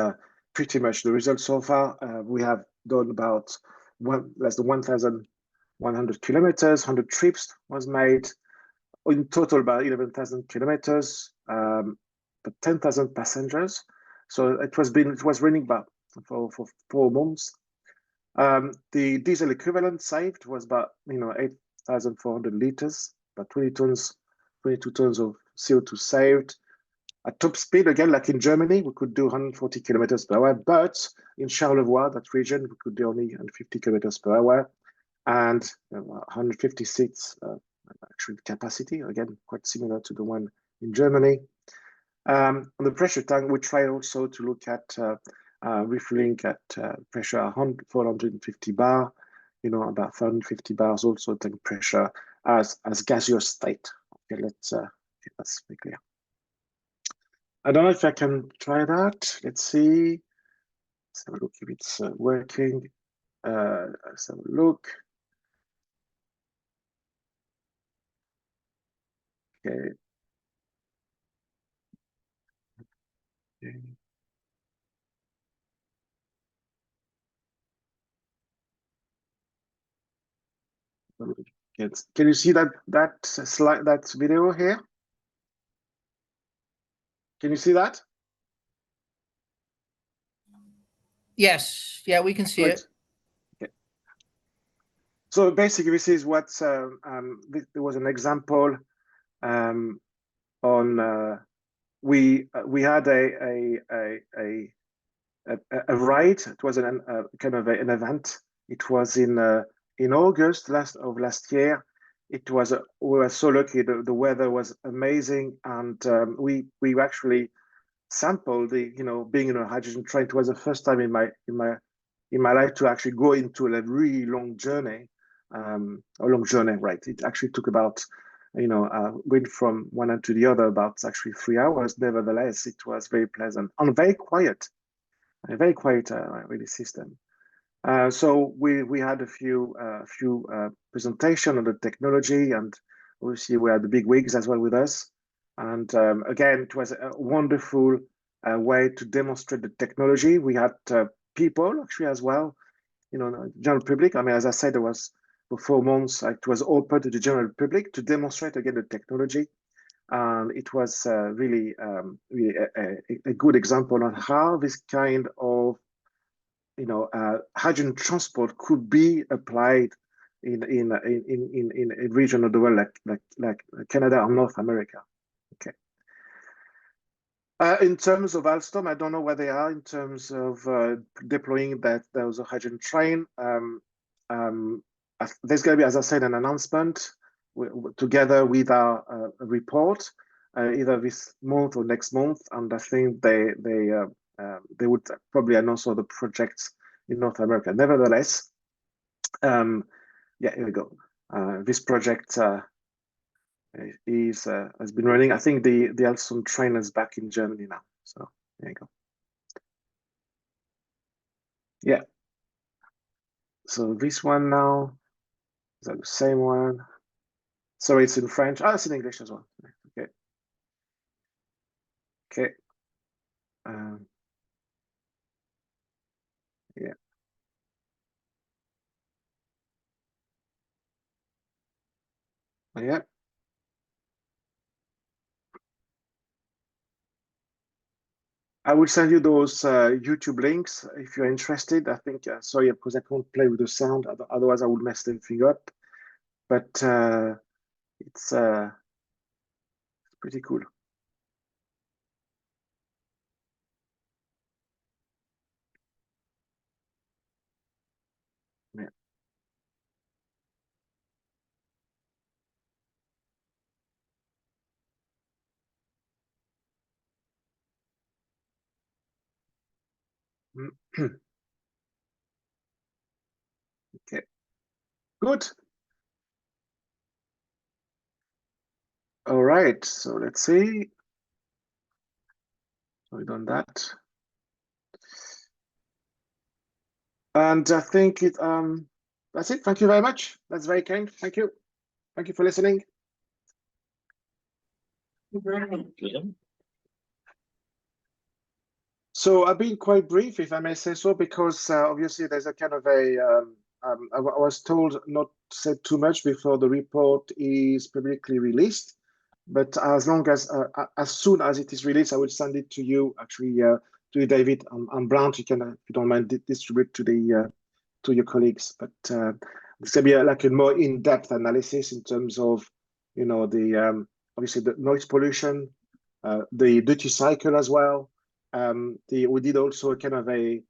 pretty much the result so far. We have done about less than 1,100 kilometers, 100 trips was made. In total, about 11,000 kilometers, but 10,000 passengers. So it was running about for 4 months. The diesel equivalent saved was about 8,400 liters, about 22 tons of CO2 saved. At top speed, again, like in Germany, we could do 140 kilometers per hour, but in Charlevoix, that region, we could do only 150 kilometers per hour, and 150 seats actually capacity, again, quite similar to the one in Germany. On the pressure tank, we try also to look at refilling at pressure 450 bar, about 450 bars also tank pressure as gaseous state. Okay, let's be clear. I don't know if I can try that. Let's see. Let's have a look if it's working. Let's have a look. Okay. Can you see that slide, that video here? Can you see that? Yes, yeah, we can see Good. it. Okay. So basically, this is what there was an example on we had a ride. It was kind of an event. It was in August last year. It was we were so lucky. The weather was amazing, and we actually sampled being in a hydrogen train. It was the first time in my life to actually go into a really long journey. Right? It actually took about going from one end to the other about actually 3 hours. Nevertheless, it was very pleasant and very quiet. A very quiet really system. So we had a few presentation on the technology, and obviously we had the big wigs as well with us. And again, it was a wonderful way to demonstrate the technology. We had people actually as well, general public. I mean, as I said, there was for 4 months, it was open to the general public to demonstrate again the technology. And it was really a good example on how this kind of hydrogen transport could be applied in a region of the world like Canada or North America. Okay. In terms of Alstom, I don't know where they are in terms of deploying those hydrogen train. There's going to be, as I said, an announcement together with our report, either this month or next month, and I think they would probably announce all the projects in North America. Nevertheless, yeah, here we go. This project has been running. I think the Alstrom train is back in Germany now. So there you go. Yeah. So this one now, is that the same one? Sorry, it's in French. Oh, it's in English as well. Okay. Okay. Yeah. Yeah. I will send you those YouTube links if you're interested. I think, sorry, because I can't play with the sound, otherwise I would mess everything up. But it's pretty cool. Yeah. Okay. Good. All right. So let's see. So we've done that. And I think that's it. Thank you very much. That's very kind. Thank you. Thank you for listening. So I've been quite brief, if I may say so, because obviously there's a kind of I was told not to say too much before the report is publicly released, but as soon as it is released, I will send it to you, actually, to you, David, and Brown. You can, if you don't mind, distribute to your colleagues. But it's gonna be like a more in-depth analysis in terms of, the obviously the noise pollution, the duty cycle as well. We did also kind of a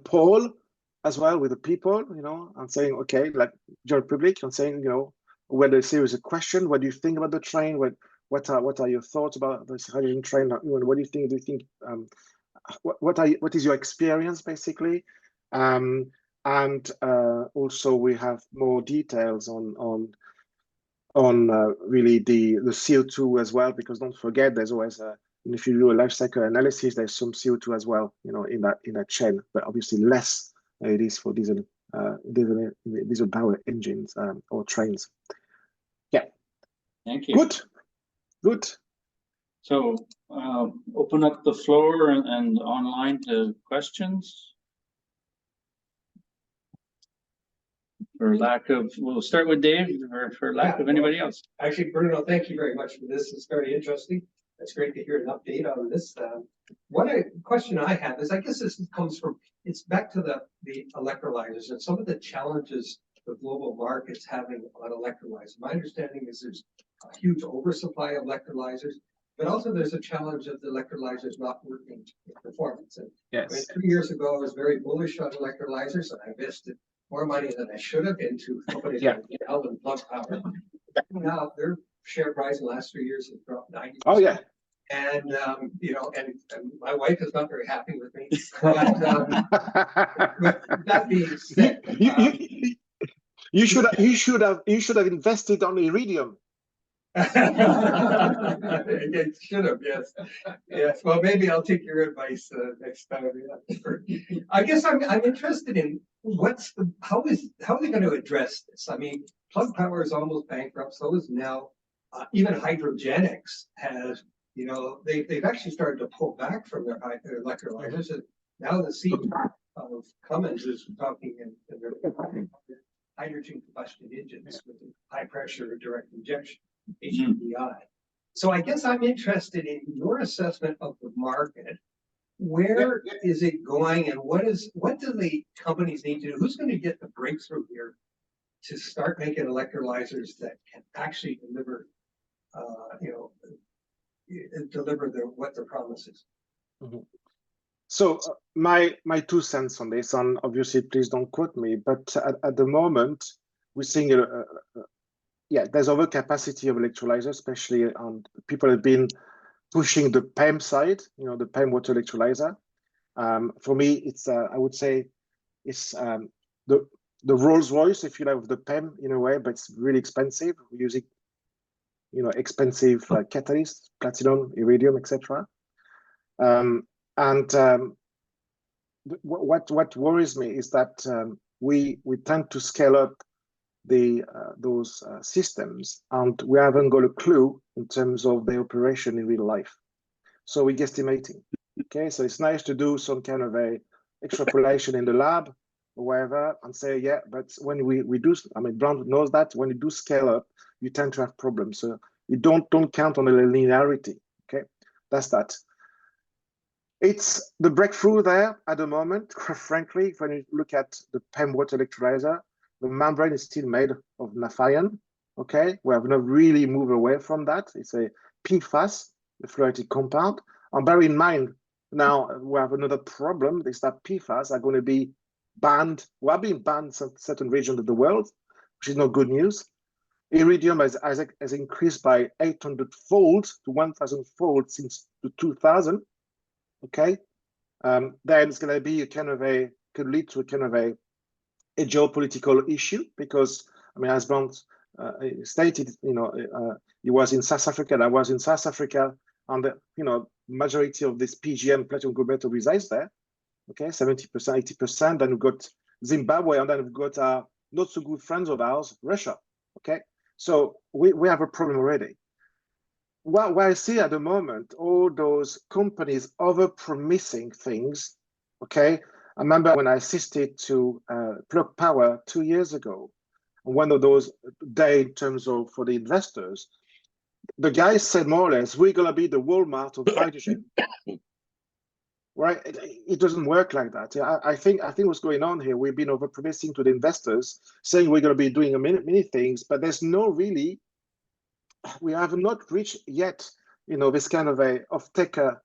poll as well with the people, and saying, okay, like general public, and saying, whether a series of questions. What do you think about the train? What are your thoughts about this hydrogen train? What do you think? What is your experience basically? And also we have more details on really the CO2 as well, because don't forget there's always if you do a life cycle analysis, there's some CO2 as well, in that chain, but obviously less it is for diesel power engines or trains. Yeah. Thank you. Good. So open up the floor and online to questions. For lack of, we'll start with Dave, for lack of anybody else. Actually, Bruno, thank you very much for this. It's very interesting. It's great to hear an update on this. Question I have is, I guess this comes from, it's back to the electrolyzers and some of the challenges the global market's having on electrolyzers. My understanding is there's a huge oversupply of electrolyzers, but also there's a challenge of the electrolyzers not working in performance. And yes. 3 years ago, I was very bullish on electrolyzers, and I invested more money than I should have into companies like Dell and Plug Power. Now their share price in the last 3 years has dropped 90%. Oh yeah. And and my wife is not very happy with me. But that being said, you should have invested on iridium. It should have, yes. Yes. Well, maybe I'll take your advice next time. I guess I'm interested in how are they going to address this? I mean, Plug Power is almost bankrupt, so is now. Even Hydrogenics has, they've actually started to pull back from their electrolyzers. And now the CEO of Cummins is talking in their hydrogen combustion engines with high pressure direct injection. HPDI. So I guess I'm interested in your assessment of the market. Where is it going, and what do the companies need to do? Who's going to get the breakthrough here to start making electrolyzers that can actually deliver, what their promise is? Mm-hmm. So my 2 cents on this, and obviously please don't quote me, but at the moment we're seeing there's overcapacity of electrolyzers, especially on people have been pushing the PEM side, the PEM water electrolyzer. For me, it's I would say it's the Rolls Royce, if you like, of the PEM in a way, but it's really expensive. We're using expensive catalysts, platinum, iridium, etc. What worries me is that we tend to scale up those systems, and we haven't got a clue in terms of the operation in real life. So we're guesstimating. Okay, so it's nice to do some kind of a extrapolation in the lab or wherever and say, yeah, but when we do, I mean, Brown knows that when you do scale up, you tend to have problems. So you don't count on the linearity. Okay, that's that. It's the breakthrough there at the moment, frankly. When you look at the PEM water electrolyzer, the membrane is still made of naphthalene. Okay, we have not really moved away from that. It's a PFAS, the fluoride compound. And bear in mind, now we have another problem, is that PFAS are going to be banned, are being banned in certain regions of the world, which is not good news. Iridium has increased by 800-fold to 1,000-fold since 2000. Okay, then it's going to be could lead to a kind of a geopolitical issue, because I mean, as Brand stated, he was in South Africa, and I was in South Africa, and the majority of this PGM, platinum group metal, resides there. Okay, 70%, 80%. Then we've got Zimbabwe, and then we've got not so good friends of ours, Russia. Okay, so we have a problem already. What I see at the moment, all those companies over-promising things. Okay, I remember when I assisted to Plug Power 2 years ago, one of those days in terms of for the investors, the guy said more or less, we're going to be the Walmart of hydrogen. Right? It doesn't work like that. I think what's going on here, we've been over-promising to the investors, saying we're going to be doing many things, but there's no really, we have not reached yet, this kind of a off-taker,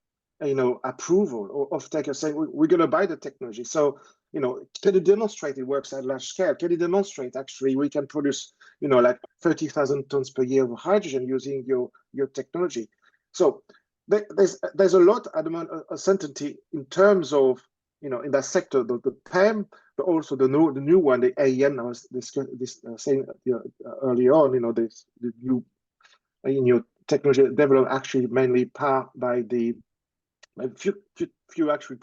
approval, or off-taker saying we're going to buy the technology. So can you demonstrate it works at large scale? Can you demonstrate actually we can produce, like 30,000 tons per year of hydrogen using your technology? So there's a lot at the moment of uncertainty in terms of, in that sector, the PEM, but also the new one, the AEM. I was saying earlier on, the new technology developed actually mainly powered by the few actually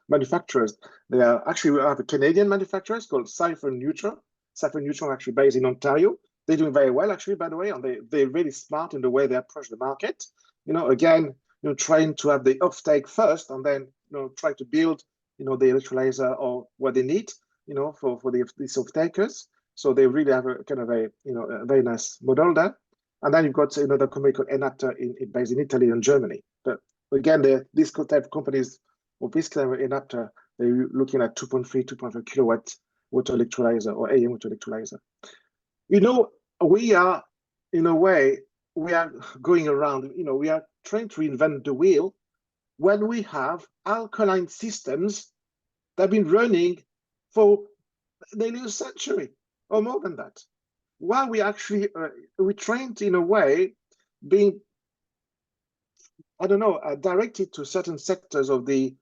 manufacturers. We have a Canadian manufacturers called Cypher Neutral. Cypher Neutral actually based in Ontario. They're doing very well actually, by the way, and they're really smart in the way they approach the market. Again, trying to have the offtake first, and then try to build the electrolyzer or what they need for these off-takers. So they really have a kind of a very nice model there. And then you've got another company called Enapter based in Italy and Germany. But again, these type of companies of this kind of Enapter, they're looking at 2.5 kilowatt water electrolyzer or AM water electrolyzer. We are, in a way, we are going around, we are trying to reinvent the wheel when we have alkaline systems that have been running for nearly a century or more than that. While we actually, we trained in a way being, directed to certain sectors of the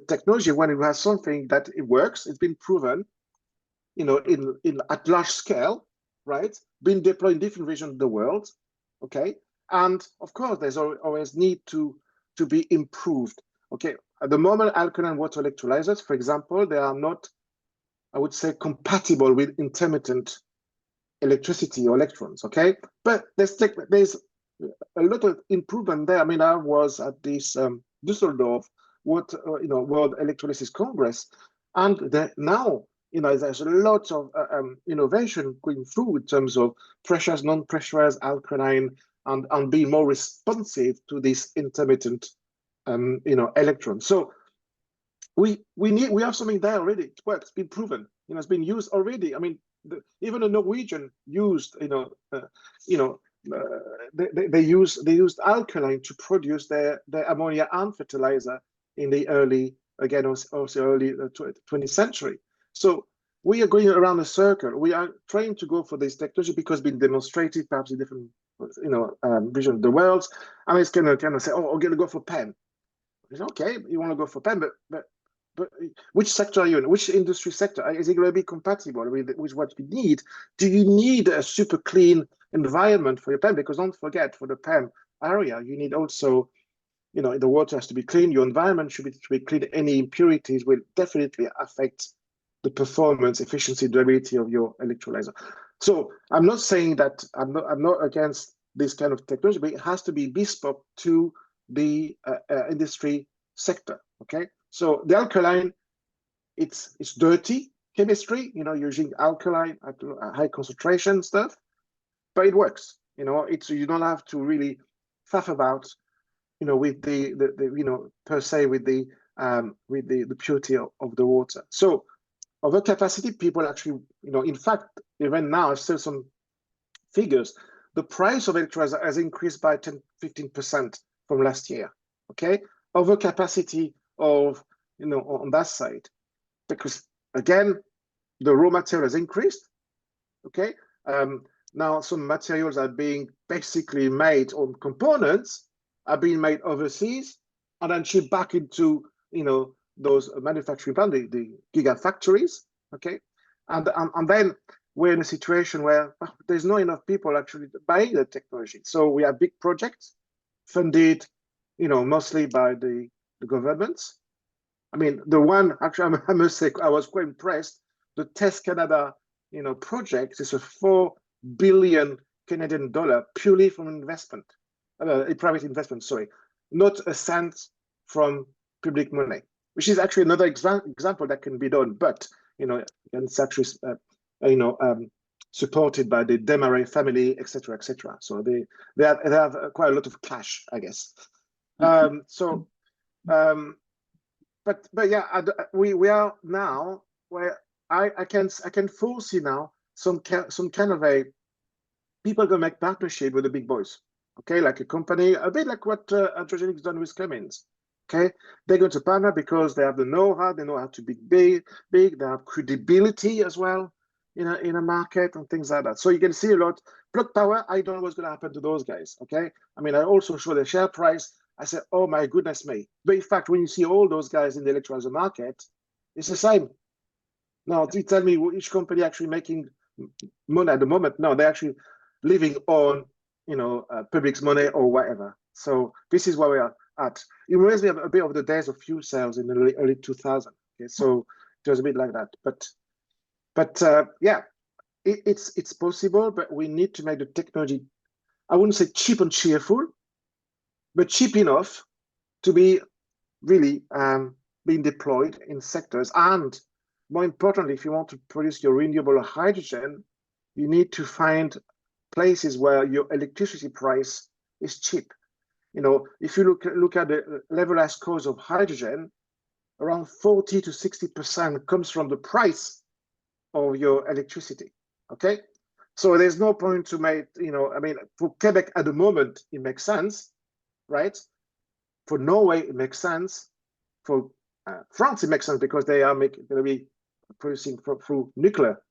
technology when it has something that it works, it's been proven, at large scale, right? Being deployed in different regions of the world, okay? And of course, there's always need to be improved, okay? At the moment, alkaline water electrolyzers, for example, they are not, I would say, compatible with intermittent electricity or electrons, okay? But there's a lot of improvement there. I mean, I was at this Düsseldorf World Electrolysis Congress, and now there's a lot of innovation going through in terms of pressurized, non-pressurized, alkaline, and being more responsive to this intermittent electron. So we have something there already. It works. It's been proven. It's been used already. I mean, even the Norwegian used they used alkaline to produce their ammonia and fertilizer in the early 20th century. So we are going around a circle. We are trying to go for this technology because it's been demonstrated perhaps in different regions of the world, and it's kind of say, oh, I'm going to go for PEM. It's okay, you want to go for PEM, but which sector are you in? Which industry sector? Is it going to be compatible with what we need? Do you need a super clean environment for your PEM? Because don't forget, for the PEM area, you need also, the water has to be clean. Your environment should be clean. Any impurities will definitely affect the performance, efficiency, durability of your electrolyzer. So I'm not saying that I'm not against this kind of technology, but it has to be bespoke to the industry sector. Okay. So the alkaline, it's dirty chemistry, using alkaline at high concentration stuff, but it works. You don't have to really faff about, with the per se with the purity of the water. So overcapacity, people actually, in fact, even now, I've seen some figures. The price of electrolyzer has increased by 10-15% from last year. Okay, overcapacity of on that side, because again the raw material has increased. Okay, now some materials are being basically made, or components are being made overseas and then shipped back into those manufacturing plants, the gigafactories. Okay, and then we're in a situation where there's not enough people actually buying the technology. So we have big projects funded mostly by the governments. I mean, the one, actually, I must say, I was quite impressed. The Test Canada, project is a 4 billion Canadian dollar purely from investment, a private investment, sorry, not a cent from public money, which is actually another example that can be done. But, and it's actually, supported by the Desmarais family, etc., etc. So they have quite a lot of cash, I guess. But yeah, we are now where I can foresee now some kind of a people gonna make partnership with the big boys, okay, like a company, a bit like what Hydrogenics done with Cummins, Okay, they're going to partner because they have the know-how, they know how to be big, they have credibility as well in a market and things like that. So you can see a lot. Plug Power, I don't know what's going to happen to those guys. Okay, I mean, I also show the share price. I said, oh my goodness me. But in fact, when you see all those guys in the electrolyzer market, it's the same. Now, you tell me which company actually making money at the moment. No, they're actually living on, public's money or whatever. So this is where we are at. It reminds me of a bit of the days of fuel cells in the early 2000s. Okay, so it was a bit like that. But yeah, it's possible, but we need to make the technology, I wouldn't say cheap and cheerful, but cheap enough to be really being deployed in sectors. And more importantly, if you want to produce your renewable hydrogen, you need to find places where your electricity price is cheap. If you look at the levelized cost of hydrogen, around 40 to 60% comes from the price of your electricity. Okay, so there's no point to make, I mean, for Quebec at the moment, it makes sense, right? For Norway, it makes sense. For France, it makes sense because they are going to be producing through nuclear,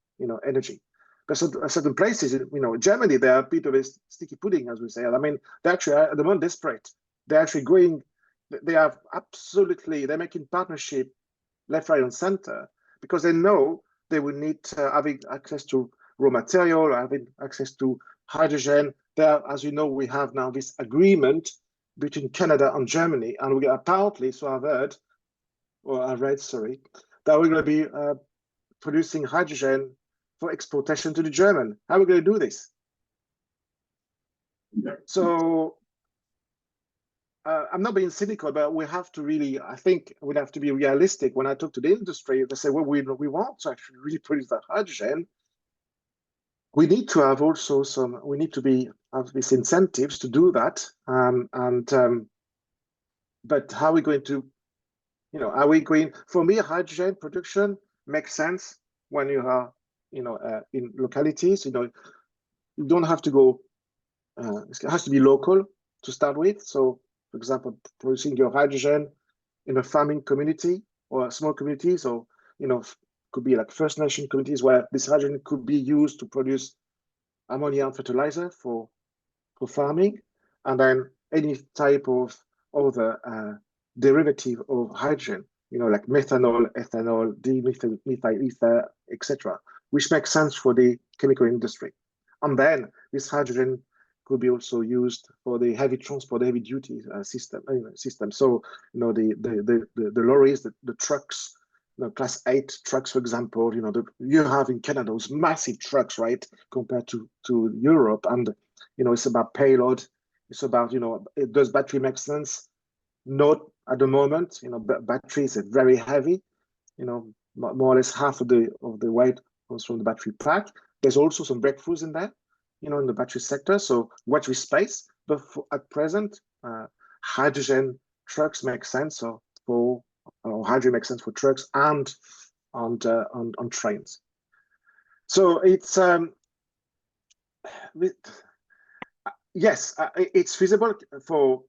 energy. But certain places, Germany, they are a bit of a sticky pudding, as we say. I mean, they actually are at the moment desperate. They're actually they're making partnership left, right, and center because they know they will need having access to raw material, having access to hydrogen. There, as you know, we have now this agreement between Canada and Germany, and we apparently, so I've heard, or I read, sorry, that we're going to be producing hydrogen for exportation to the German. How are we going to do this? So I'm not being cynical, but we have to really, I think we'd have to be realistic. When I talk to the industry, they say, well, we want to actually really produce that hydrogen. We need to have also we need to have these incentives to do that. But how are we going to, are we going, for me, hydrogen production makes sense when you are, in localities, you don't have to go, it has to be local to start with. So, for example, producing your hydrogen in a farming community or small communities, or, could be like First Nation communities where this hydrogen could be used to produce ammonia and fertilizer for farming, and then any type of other derivative of hydrogen, like methanol, ethanol, dimethyl ether, etc., which makes sense for the chemical industry. And then this hydrogen could be also used for the heavy transport, heavy duty system. So, the lorries, the trucks, class 8 trucks, for example, you have in Canada those massive trucks, right, compared to Europe. And, it's about payload. It's about, does battery make sense? Not at the moment. Batteries are very heavy. More or less half of the weight comes from the battery pack. There's also some breakthroughs in there, in the battery sector. So watch this space. But at present, hydrogen trucks make sense. So hydrogen makes sense for trucks and on trains. So it's yes, it's feasible for.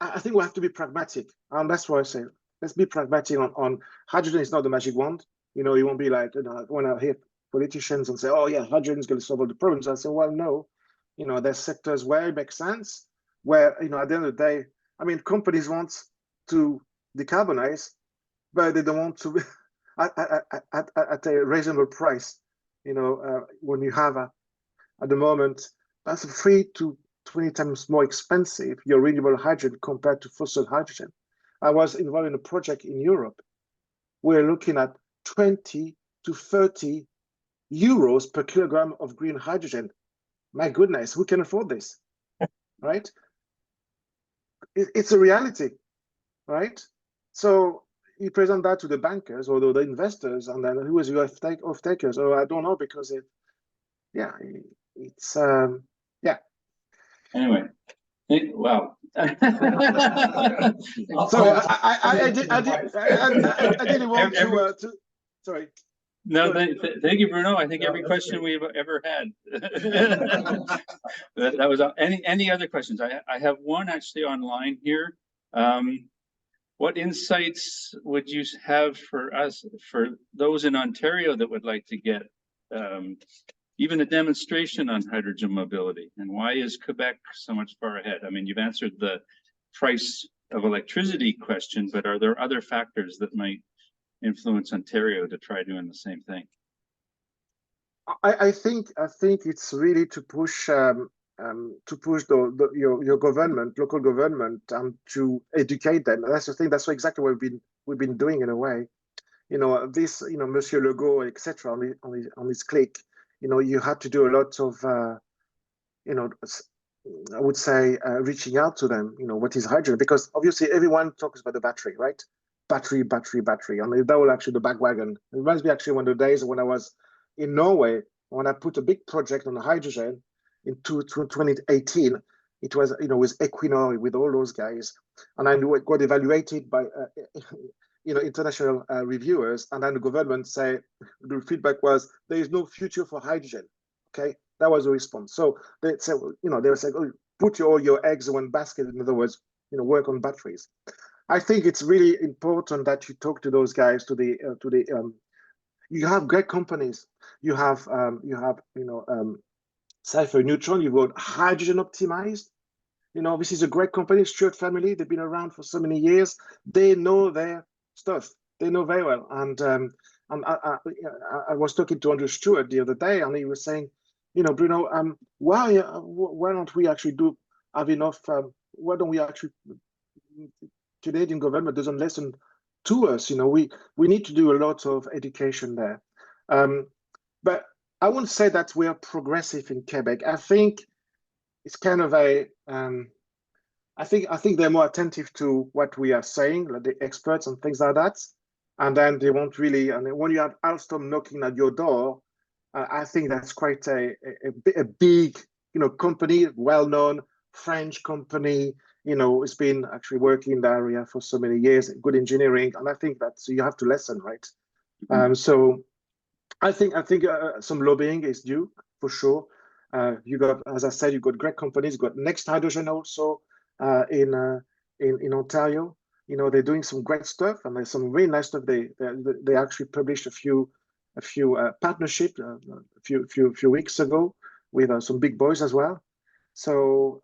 I think we have to be pragmatic, and that's why I say let's be pragmatic on hydrogen. Is not the magic wand. It won't be like when I hear politicians and say, "Oh yeah, hydrogen is going to solve all the problems." I say, "Well, no. There's sectors where it makes sense. Where at the end of the day, I mean, companies want to decarbonize, but they don't want to at a reasonable price. When you have at the moment that's 3 to 20 times more expensive, your renewable hydrogen compared to fossil hydrogen. I was involved in a project in Europe. We're looking at 20 to 30 euros per kilogram of green hydrogen. My goodness, who can afford this? Right? It's a reality, right? So you present that to the bankers or the investors, and then who is your off-takers? Oh, I don't know, because it's yeah. Anyway, wow. Sorry, I didn't want to. Sorry. No, thank you, Bruno. I think every question we've ever had. that was any other questions? I have one actually online here. what insights would you have for us, for those in Ontario that would like to get even a demonstration on hydrogen mobility? And why is Quebec so much far ahead? I mean, you've answered the price of electricity question, but are there other factors that might influence Ontario to try doing the same thing? I think it's really to push your government, local government, to educate them. That's the thing. That's exactly what we've been doing in a way. You know, this, you know, Monsieur Legault, etc. On his click, you know, you had to do a lot of, you know, I would say reaching out to them. You know, what is hydrogen? Because obviously everyone talks about the battery, right? Battery, battery, battery. And that was actually the bagwagon. It reminds me actually one of the days when I was in Norway, when I put a big project on hydrogen in 2018. It was, you know, with Equinor, with all those guys, and I knew it got evaluated by you know, international reviewers, and then the government say the feedback was there is no future for hydrogen. Okay, that was the response. So they said, you know, they were saying, oh, put all your eggs in one basket. In other words, you know, work on batteries. I think it's really important that you talk to those guys, you have great companies. You have Cypher Neutron, you've got Hydrogen Optimized. You know, this is a great company, Stewart family. They've been around for so many years. They know their stuff. They know very well. And I was talking to Andrew Stewart the other day, and he was saying, you know, Bruno, why don't we actually have enough? Why don't we actually? Canadian government doesn't listen to us. You know, we need to do a lot of education there. But I wouldn't say that we are progressive in Quebec. I think it's kind of a I think they're more attentive to what we are saying, like the experts and things like that. And then they won't really, and when you have Alstrom knocking at your door, I think that's quite a big, you know, company, well-known French company, you know, it's been actually working in the area for so many years, good engineering. And I think that you have to listen, right? So I think some lobbying is due for sure. You got, as I said, you got great companies. You got Next Hydrogen also in Ontario. You know, they're doing some great stuff, and there's some really nice stuff. They actually published a few partnerships a few weeks ago with some big boys as well. So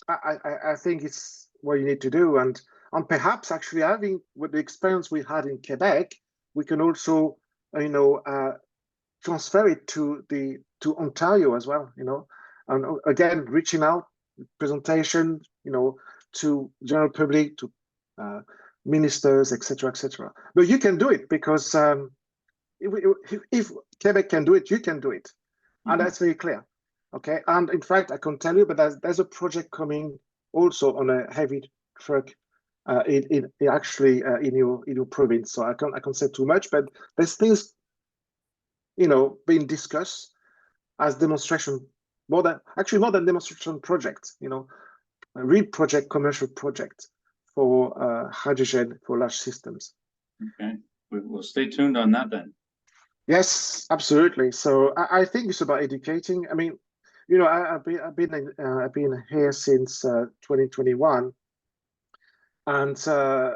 I think it's what you need to do, and perhaps actually having with the experience we had in Quebec, we can also transfer it to Ontario as well. You know, and again reaching out, presentation, you know, to general public, to ministers, etc., etc. But you can do it because if Quebec can do it, you can do it, and that's very clear. Okay, and in fact, I can tell you, but there's a project coming also on a heavy truck in your province. So I can't say too much, but there's things, you know, being discussed as demonstration, more than demonstration projects. You know, a real project, commercial project for hydrogen for large systems. Okay, we'll stay tuned on that then. Yes, absolutely. So I think it's about educating. I mean, you know, I've been here since 2021, and I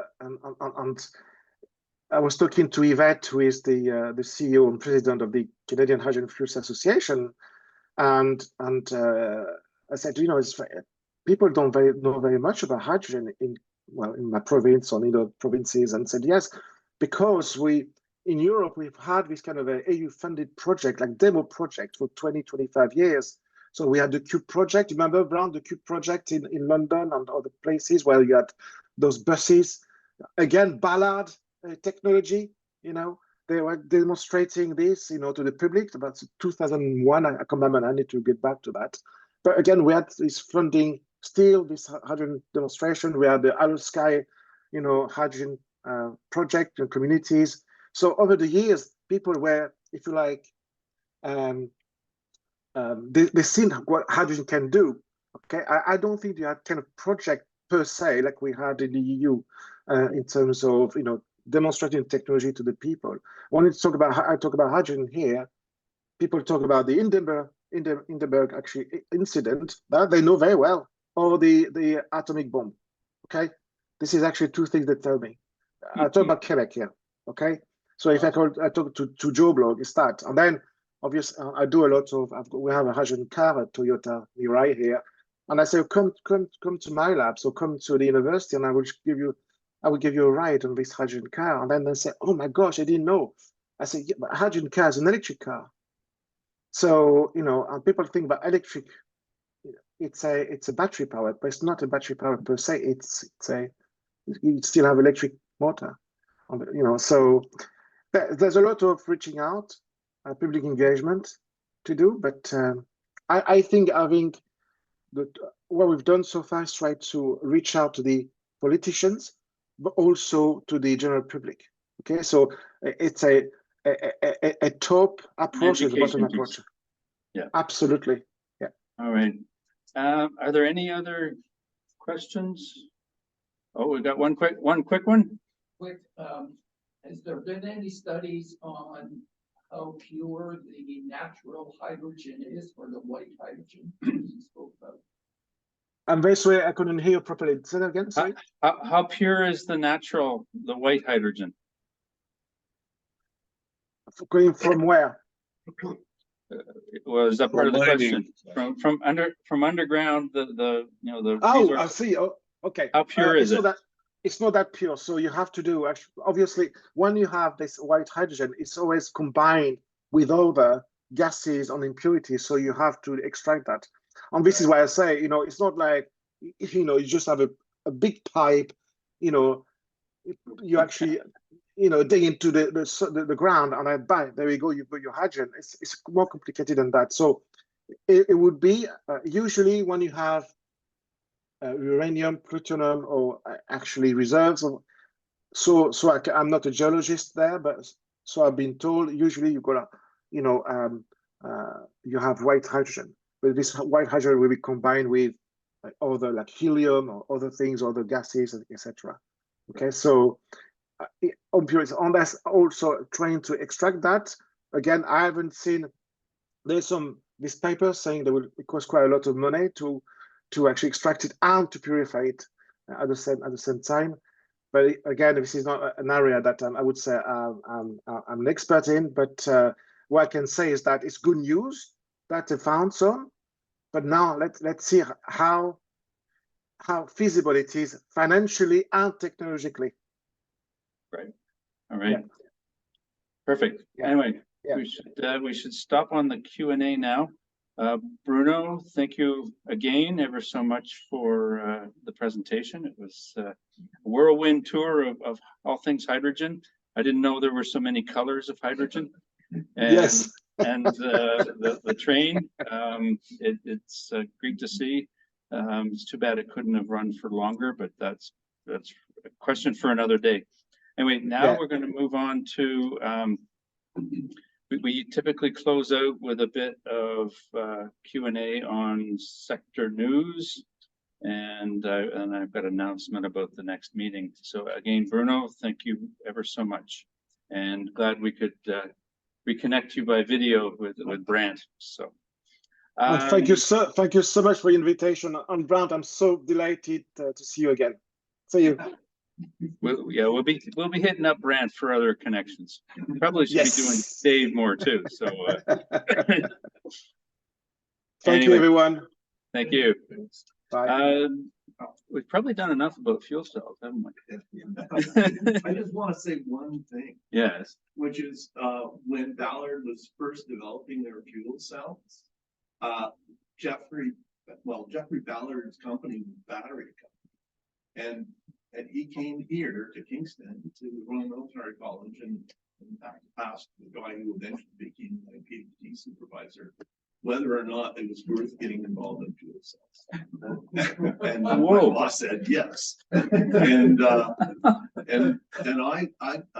was talking to Yvette, who is the CEO and president of the Canadian Hydrogen Fuels Association, and I said, you know, people don't know very much about hydrogen in my province or in other provinces, and said yes, because in Europe we've had this kind of a EU-funded project, like demo project, for 20-25 years. So we had the Cube project. Remember, Brown, the Cube project in London and other places where you had those buses. Again, Ballard technology, you know, they were demonstrating this, you know, to the public about 2001. I can't remember, I need to get back to that. But again, we had this funding still, this hydrogen demonstration. We had the Isle Sky, you know, hydrogen project and communities. So over the years, people were, if you like, they seen what hydrogen can do. Okay, I don't think you had kind of project per se like we had in the EU in terms of, you know, demonstrating technology to the people. When I talk about hydrogen here, people talk about the Hindenburg actually incident that they know very well, or the atomic bomb. Okay, this is actually two things they tell me. I talk about Quebec here. Okay. So if I talk to Joe Blog, it's that. And then obviously I do a lot of, we have a hydrogen car at Toyota Mirai here. And I say, come to my lab. So come to the university and I will give you a ride on this hydrogen car. And then they say, oh my gosh, I didn't know. I say, yeah, but hydrogen car is an electric car. So, you know, and people think about electric, it's a battery powered, but it's not a battery powered per se. You still have electric motor, you know, so there's a lot of reaching out, public engagement to do, but I think having what we've done so far is try to reach out to the politicians, but also to the general public. Okay, so it's a top approach, is a bottom approach. Yeah, absolutely. Yeah. All right. Are there any other questions? Oh, we got one quick one. Quick, has there been any studies on how pure the natural hydrogen is, or the white hydrogen you spoke about? I'm very sorry, I couldn't hear you properly. Say that again, sorry. How pure is the white hydrogen? Going from where? Well, is that part of the question? From underground, the Oh, I see. Oh, okay. How pure is it? It's not that pure. So you have to do, obviously, when you have this white hydrogen, it's always combined with other gases and impurities. So you have to extract that. And this is why I say, you know, it's not like, you know, you just have a big pipe, you know, you actually, you know, dig into the ground and there you go, you've got your hydrogen. It's more complicated than that. So it would be usually when you have uranium, plutonium, or actually reserves. I'm not a geologist there, but so I've been told usually you've got a, you know, you have white hydrogen, but this white hydrogen will be combined with other like helium or other things, other gases, etc. Okay, so on that's also trying to extract that. Again, I haven't seen. There's this paper saying that it costs quite a lot of money to actually extract it and to purify it at the same time. But again, this is not an area that I would say I'm an expert in. But what I can say is that it's good news that they found some. But now let's see how feasible it is financially and technologically. Right. All right. Yeah. Perfect. Yeah. Anyway, yeah. we should stop on the Q&A now. Bruno, thank you again ever so much for the presentation. It was a whirlwind tour of all things hydrogen. I didn't know there were so many colors of hydrogen. And, yes. And the train, it's great to see. It's too bad it couldn't have run for longer, but that's a question for another day. Anyway, now we're going to move on to we typically close out with a bit of Q&A on sector news, and I've got an announcement about the next meeting. So again, Bruno, thank you ever so much, and glad we could reconnect you by video with Brant. So thank you so much for the invitation. And Brant, I'm so delighted to see you again. See you. We'll be hitting up Brant for other connections. Probably should be doing Dave more too. So thank you, everyone. Thank you. Bye. We've probably done enough about fuel cells, haven't we? I just want to say one thing. Yes. Which is when Ballard was first developing their fuel cells, Jeffrey Ballard's company was Battery Company. And he came here to Kingston to the Royal Military College and asked the guy who eventually became my PhD supervisor whether or not it was worth getting involved in fuel cells. And my boss said yes. And I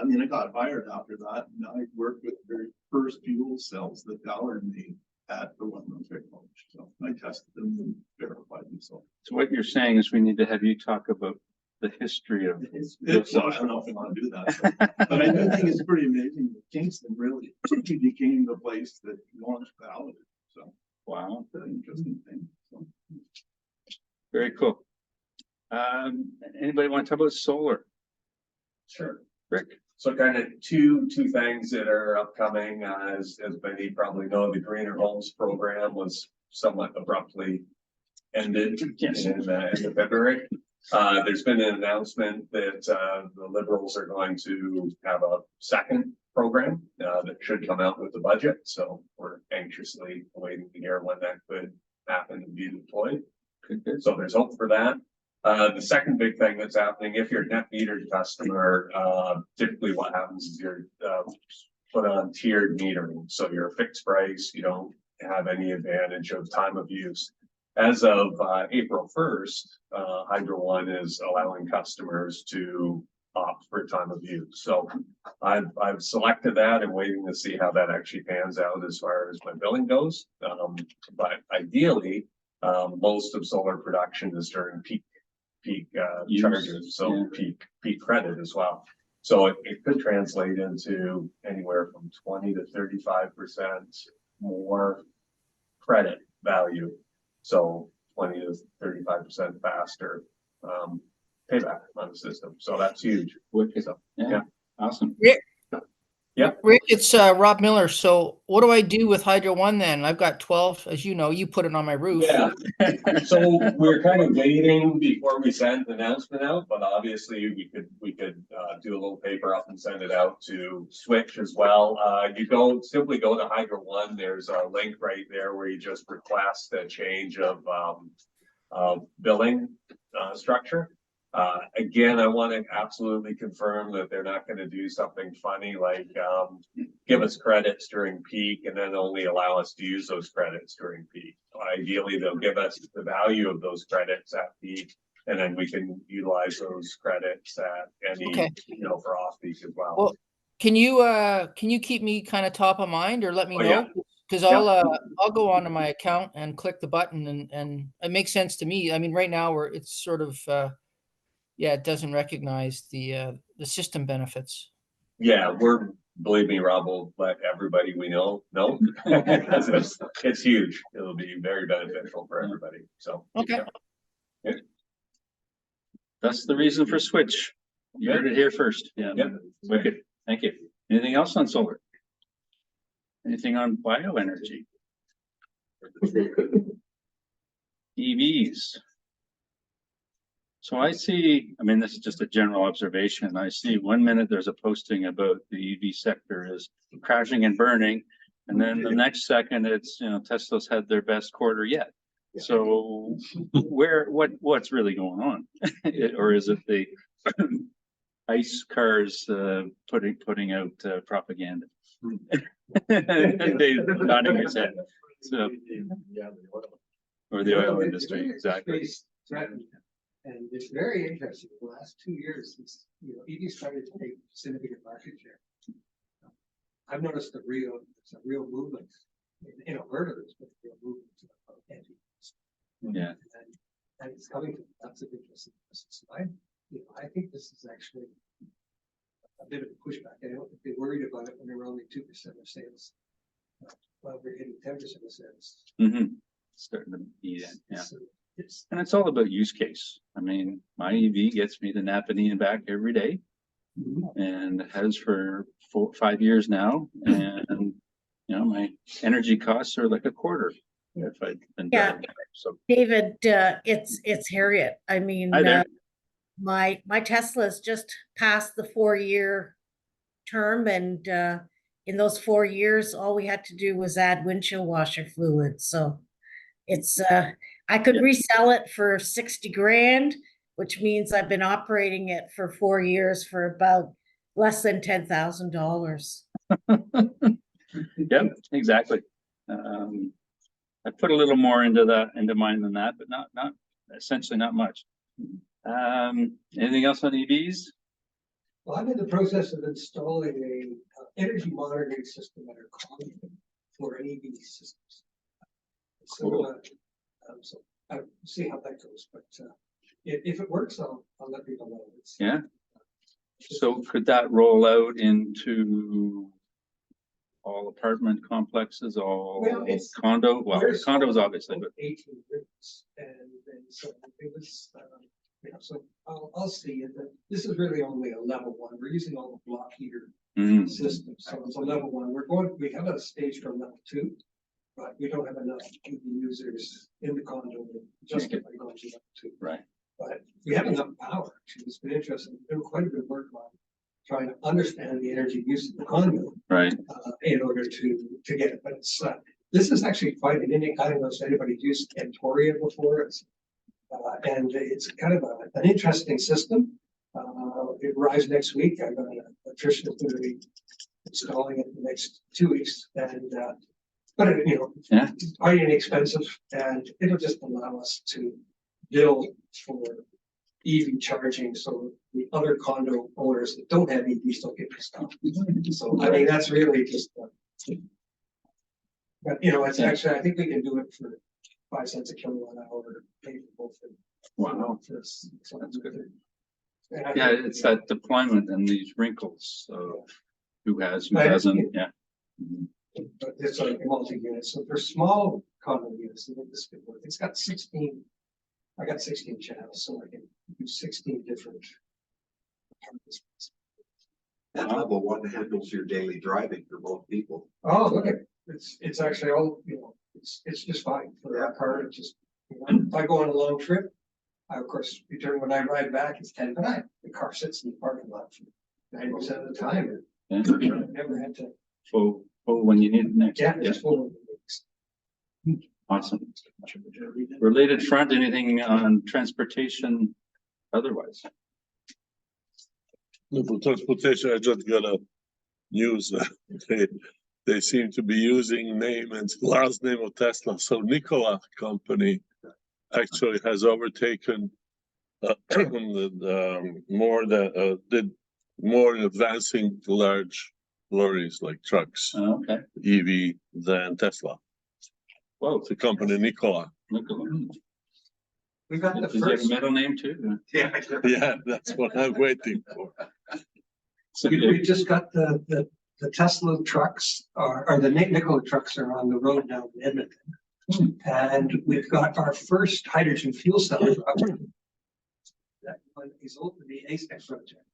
mean, I got hired after that, and I worked with the very first fuel cells that Ballard made at the Royal Military College. So I tested them and verified them. So what you're saying is we need to have you talk about the history of well, I don't know if I want to do that, but I do think it's pretty amazing that Kingston really became the place that launched Ballard. So wow, that's an interesting thing. So. Very cool. Anybody want to talk about solar? Sure. Rick? So kind of two things that are upcoming, as many probably know, the Greener Homes program was somewhat abruptly ended in the end of February. There's been an announcement that the Liberals are going to have a second program that should come out with the budget. So we're anxiously waiting to hear when that could happen and be deployed. So there's hope for that. The second big thing that's happening, if you're a net metered customer, typically what happens is you're put on tiered metering. So you're a fixed price, you don't have any advantage of time of use. As of April 1st, Hydro One is allowing customers to opt for time of use. So I've selected that and waiting to see how that actually pans out as far as my billing goes. But ideally, most of solar production is during peak charges, so peak credit as well. So it could translate into anywhere from 20 to 35% more credit value. So 20 to 35% faster payback on the system. So that's huge. So, yeah. Awesome. Yeah. Rick, it's Rob Miller. So what do I do with Hydro One then? I've got 12, as you know, you put it on my roof. Yeah. So we're kind of waiting before we send the announcement out, but obviously we could do a little paper up and send it out to Switch as well. You simply go to Hydro One. There's a link right there where you just request a change of billing structure. Again, I want to absolutely confirm that they're not going to do something funny like give us credits during peak and then only allow us to use those credits during peak. Ideally, they'll give us the value of those credits at peak, and then we can utilize those credits at any, for off peak as well. Well, can you keep me kind of top of mind or let me know? Because I'll go onto my account and click the button and it makes sense to me. I mean, right now it's sort of it doesn't recognize the system benefits. Yeah, believe me, Rob will let everybody we know because it's huge. It'll be very beneficial for everybody. So okay. Yeah. That's the reason for Switch. You heard it here first. Yeah. Wicked. Thank you. Anything else on solar? Anything on bioenergy? EVs. So I see, I mean, this is just a general observation. I see 1 minute there's a posting about the EV sector is crashing and burning. And then the next second it's, Tesla's had their best quarter yet. So what's really going on? Or is it the ICE cars putting out propaganda? Dave's nodding his head. So, or the oil industry, exactly. And it's very interesting. The last 2 years, since EV started to take significant market share, I've noticed it's a real movement in Alberta. There's been a real movement to anti-EVs. Yeah, and it's coming to lots of interest in this. So I think this is actually a bit of a pushback. I don't think they worried about it when they were only 2% of sales. Well, we're hitting 10% of sales. Starting to be yeah. And it's all about use case. I mean, my EV gets me to Napanee and back every day, and has for 5 years now. And my energy costs are like a quarter if I'd been driving. So David, it's Harriet. I mean, my Tesla's just passed the 4-year term, and in those 4 years, all we had to do was add windshield washer fluid. So it's I could resell it for 60 grand, which means I've been operating it for 4 years for about less than $10,000. Yep, exactly. I put a little more into mine than that, but not essentially not much. Anything else on EVs? Well, I'm in the process of installing a energy monitoring system at our condo for EV systems. So, cool. So I'll see how that goes, but if it works, I'll let people know. So could that roll out into all apartment complexes, all condo? Well, condos obviously, but 18 rooms, and so it was, so I'll see it. This is really only a level one. We're using all the block heater systems. So it's a level one. We have a stage for level two, but we don't have enough EV users in the condo to justify going to level two. Right. But we have enough power. Actually, it's been interesting. We've done quite a bit of work on trying to understand the energy use of the condo, right, in order to get it. But it's this is actually quite an interesting. I don't know if anybody's used Antoria before. And it's kind of an interesting system. It arrives next week. I've got an electrician who's going to be installing it in the next 2 weeks. And but it's quite inexpensive, and it'll just allow us to bill for EV charging, so the other condo owners that don't have EVs don't get pissed off. So I mean, that's really just. But it's actually, I think we can do it for 5 cents a kilowatt hour, pay for both. Wow. So that's good. Yeah, it's that deployment and these wrinkles. So who hasn't? Yeah. But it's like a multi-unit. So for small condo units, I think this could work. It's got 16. I got 16 channels, so I can do 16 different. That level one handles your daily driving for both people. Oh, look at it's actually all it's just fine for our car. It's just if I go on a long trip, I of course return when I ride back. It's 10 to 9. The car sits in the parking lot for 90% of the time. And never had to. Full when you need it next. Yeah, just full. Awesome. Related front, anything on transportation otherwise? No, for transportation, I just got a news. They seem to be using name and last name of Tesla. So Nikola company actually has overtaken did more in advancing large lorries like trucks, EV than Tesla. Whoa, it's a company Nikola. We got the Is there a middle name too? Yeah, that's what I'm waiting for. So we just got the Tesla trucks or the Nikola trucks are on the road now in Edmonton. And we've got our first hydrogen fuel cell truck. That one is open the ASPEC project.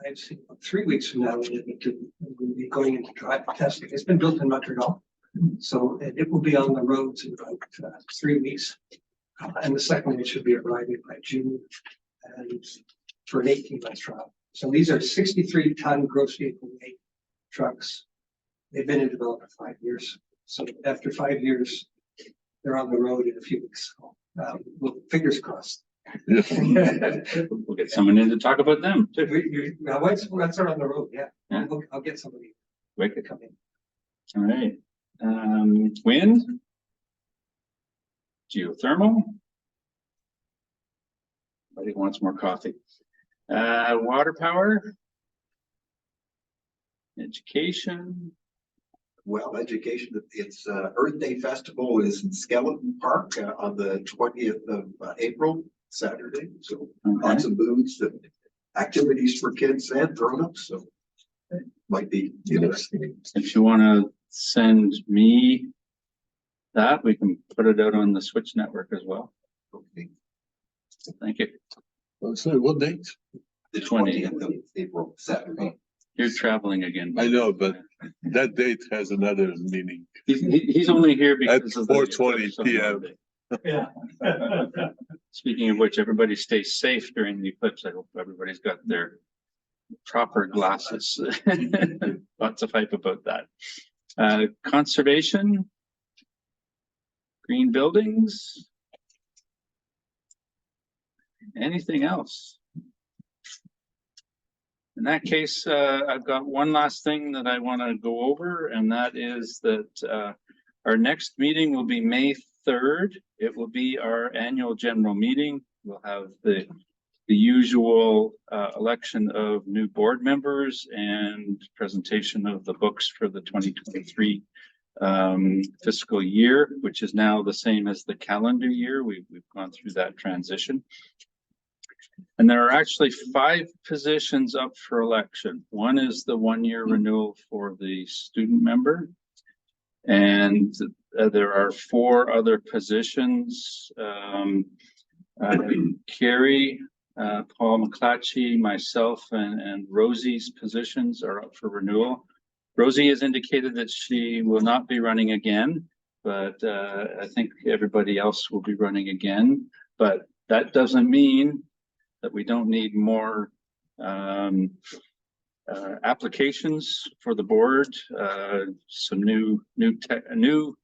I've seen 3 weeks from now we'll be going into drive testing. It's been built in Montreal. So it will be on the roads in about 3 weeks. And the second one should be arriving by June and for an 18-month trial. So these are 63-ton gross vehicle weight trucks. They've been in development 5 years. So after 5 years, they're on the road in a few weeks. Well, fingers crossed. We'll get someone in to talk about them too. Once they're on the road, yeah. I'll get somebody to come in. All right. Wind, geothermal. Everybody wants more coffee. Water power, education. Well, education, it's Earth Day Festival is in Skeleton Park on the 20th of April, Saturday. So lots of booths and activities for kids and grown-ups. So it might be interesting. If you want to send me that, we can put it out on the Switch network as well. Okay. Thank you. So what date? The 20th of April, Saturday. You're traveling again. I know, but that date has another meaning. He's only here because at 4:20 p.m. Yeah. Speaking of which, everybody stay safe during the eclipse. I hope everybody's got their proper glasses. Lots of hype about that. Conservation, green buildings, anything else? In that case, I've got one last thing that I want to go over, and that is that our next meeting will be May 3rd. It will be our annual general meeting. We'll have the usual election of new board members and presentation of the books for the 2023 fiscal year, which is now the same as the calendar year. We've gone through that transition. And there are actually 5 positions up for election. One is the 1-year renewal for the student member. And there are 4 other positions. Carrie Paul McClatchy, myself, and Rosie's positions are up for renewal. Rosie has indicated that she will not be running again, but I think everybody else will be running again. But that doesn't mean that we don't need more applications for the board, some new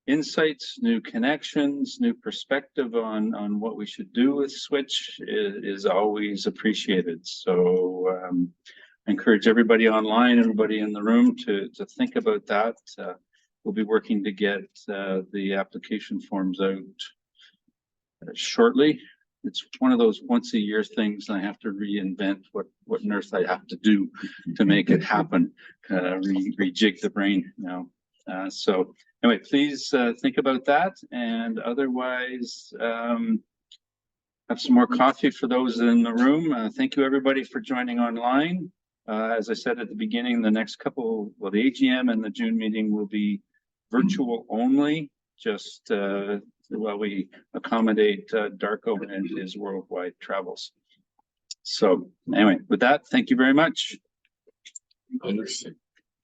insights, new connections, new perspective on what we should do with Switch is always appreciated. So I encourage everybody online, everybody in the room to think about that. We'll be working to get the application forms out shortly. It's one of those once a year things. I have to reinvent what on earth I have to do to make it happen, rejig the brain now. So anyway, please think about that, and otherwise have some more coffee for those in the room. Thank you everybody for joining online. As I said at the beginning, the next couple, well, the AGM and the June meeting will be virtual only, just while we accommodate Darko and his worldwide travels. So anyway, with that, thank you very much. Understand.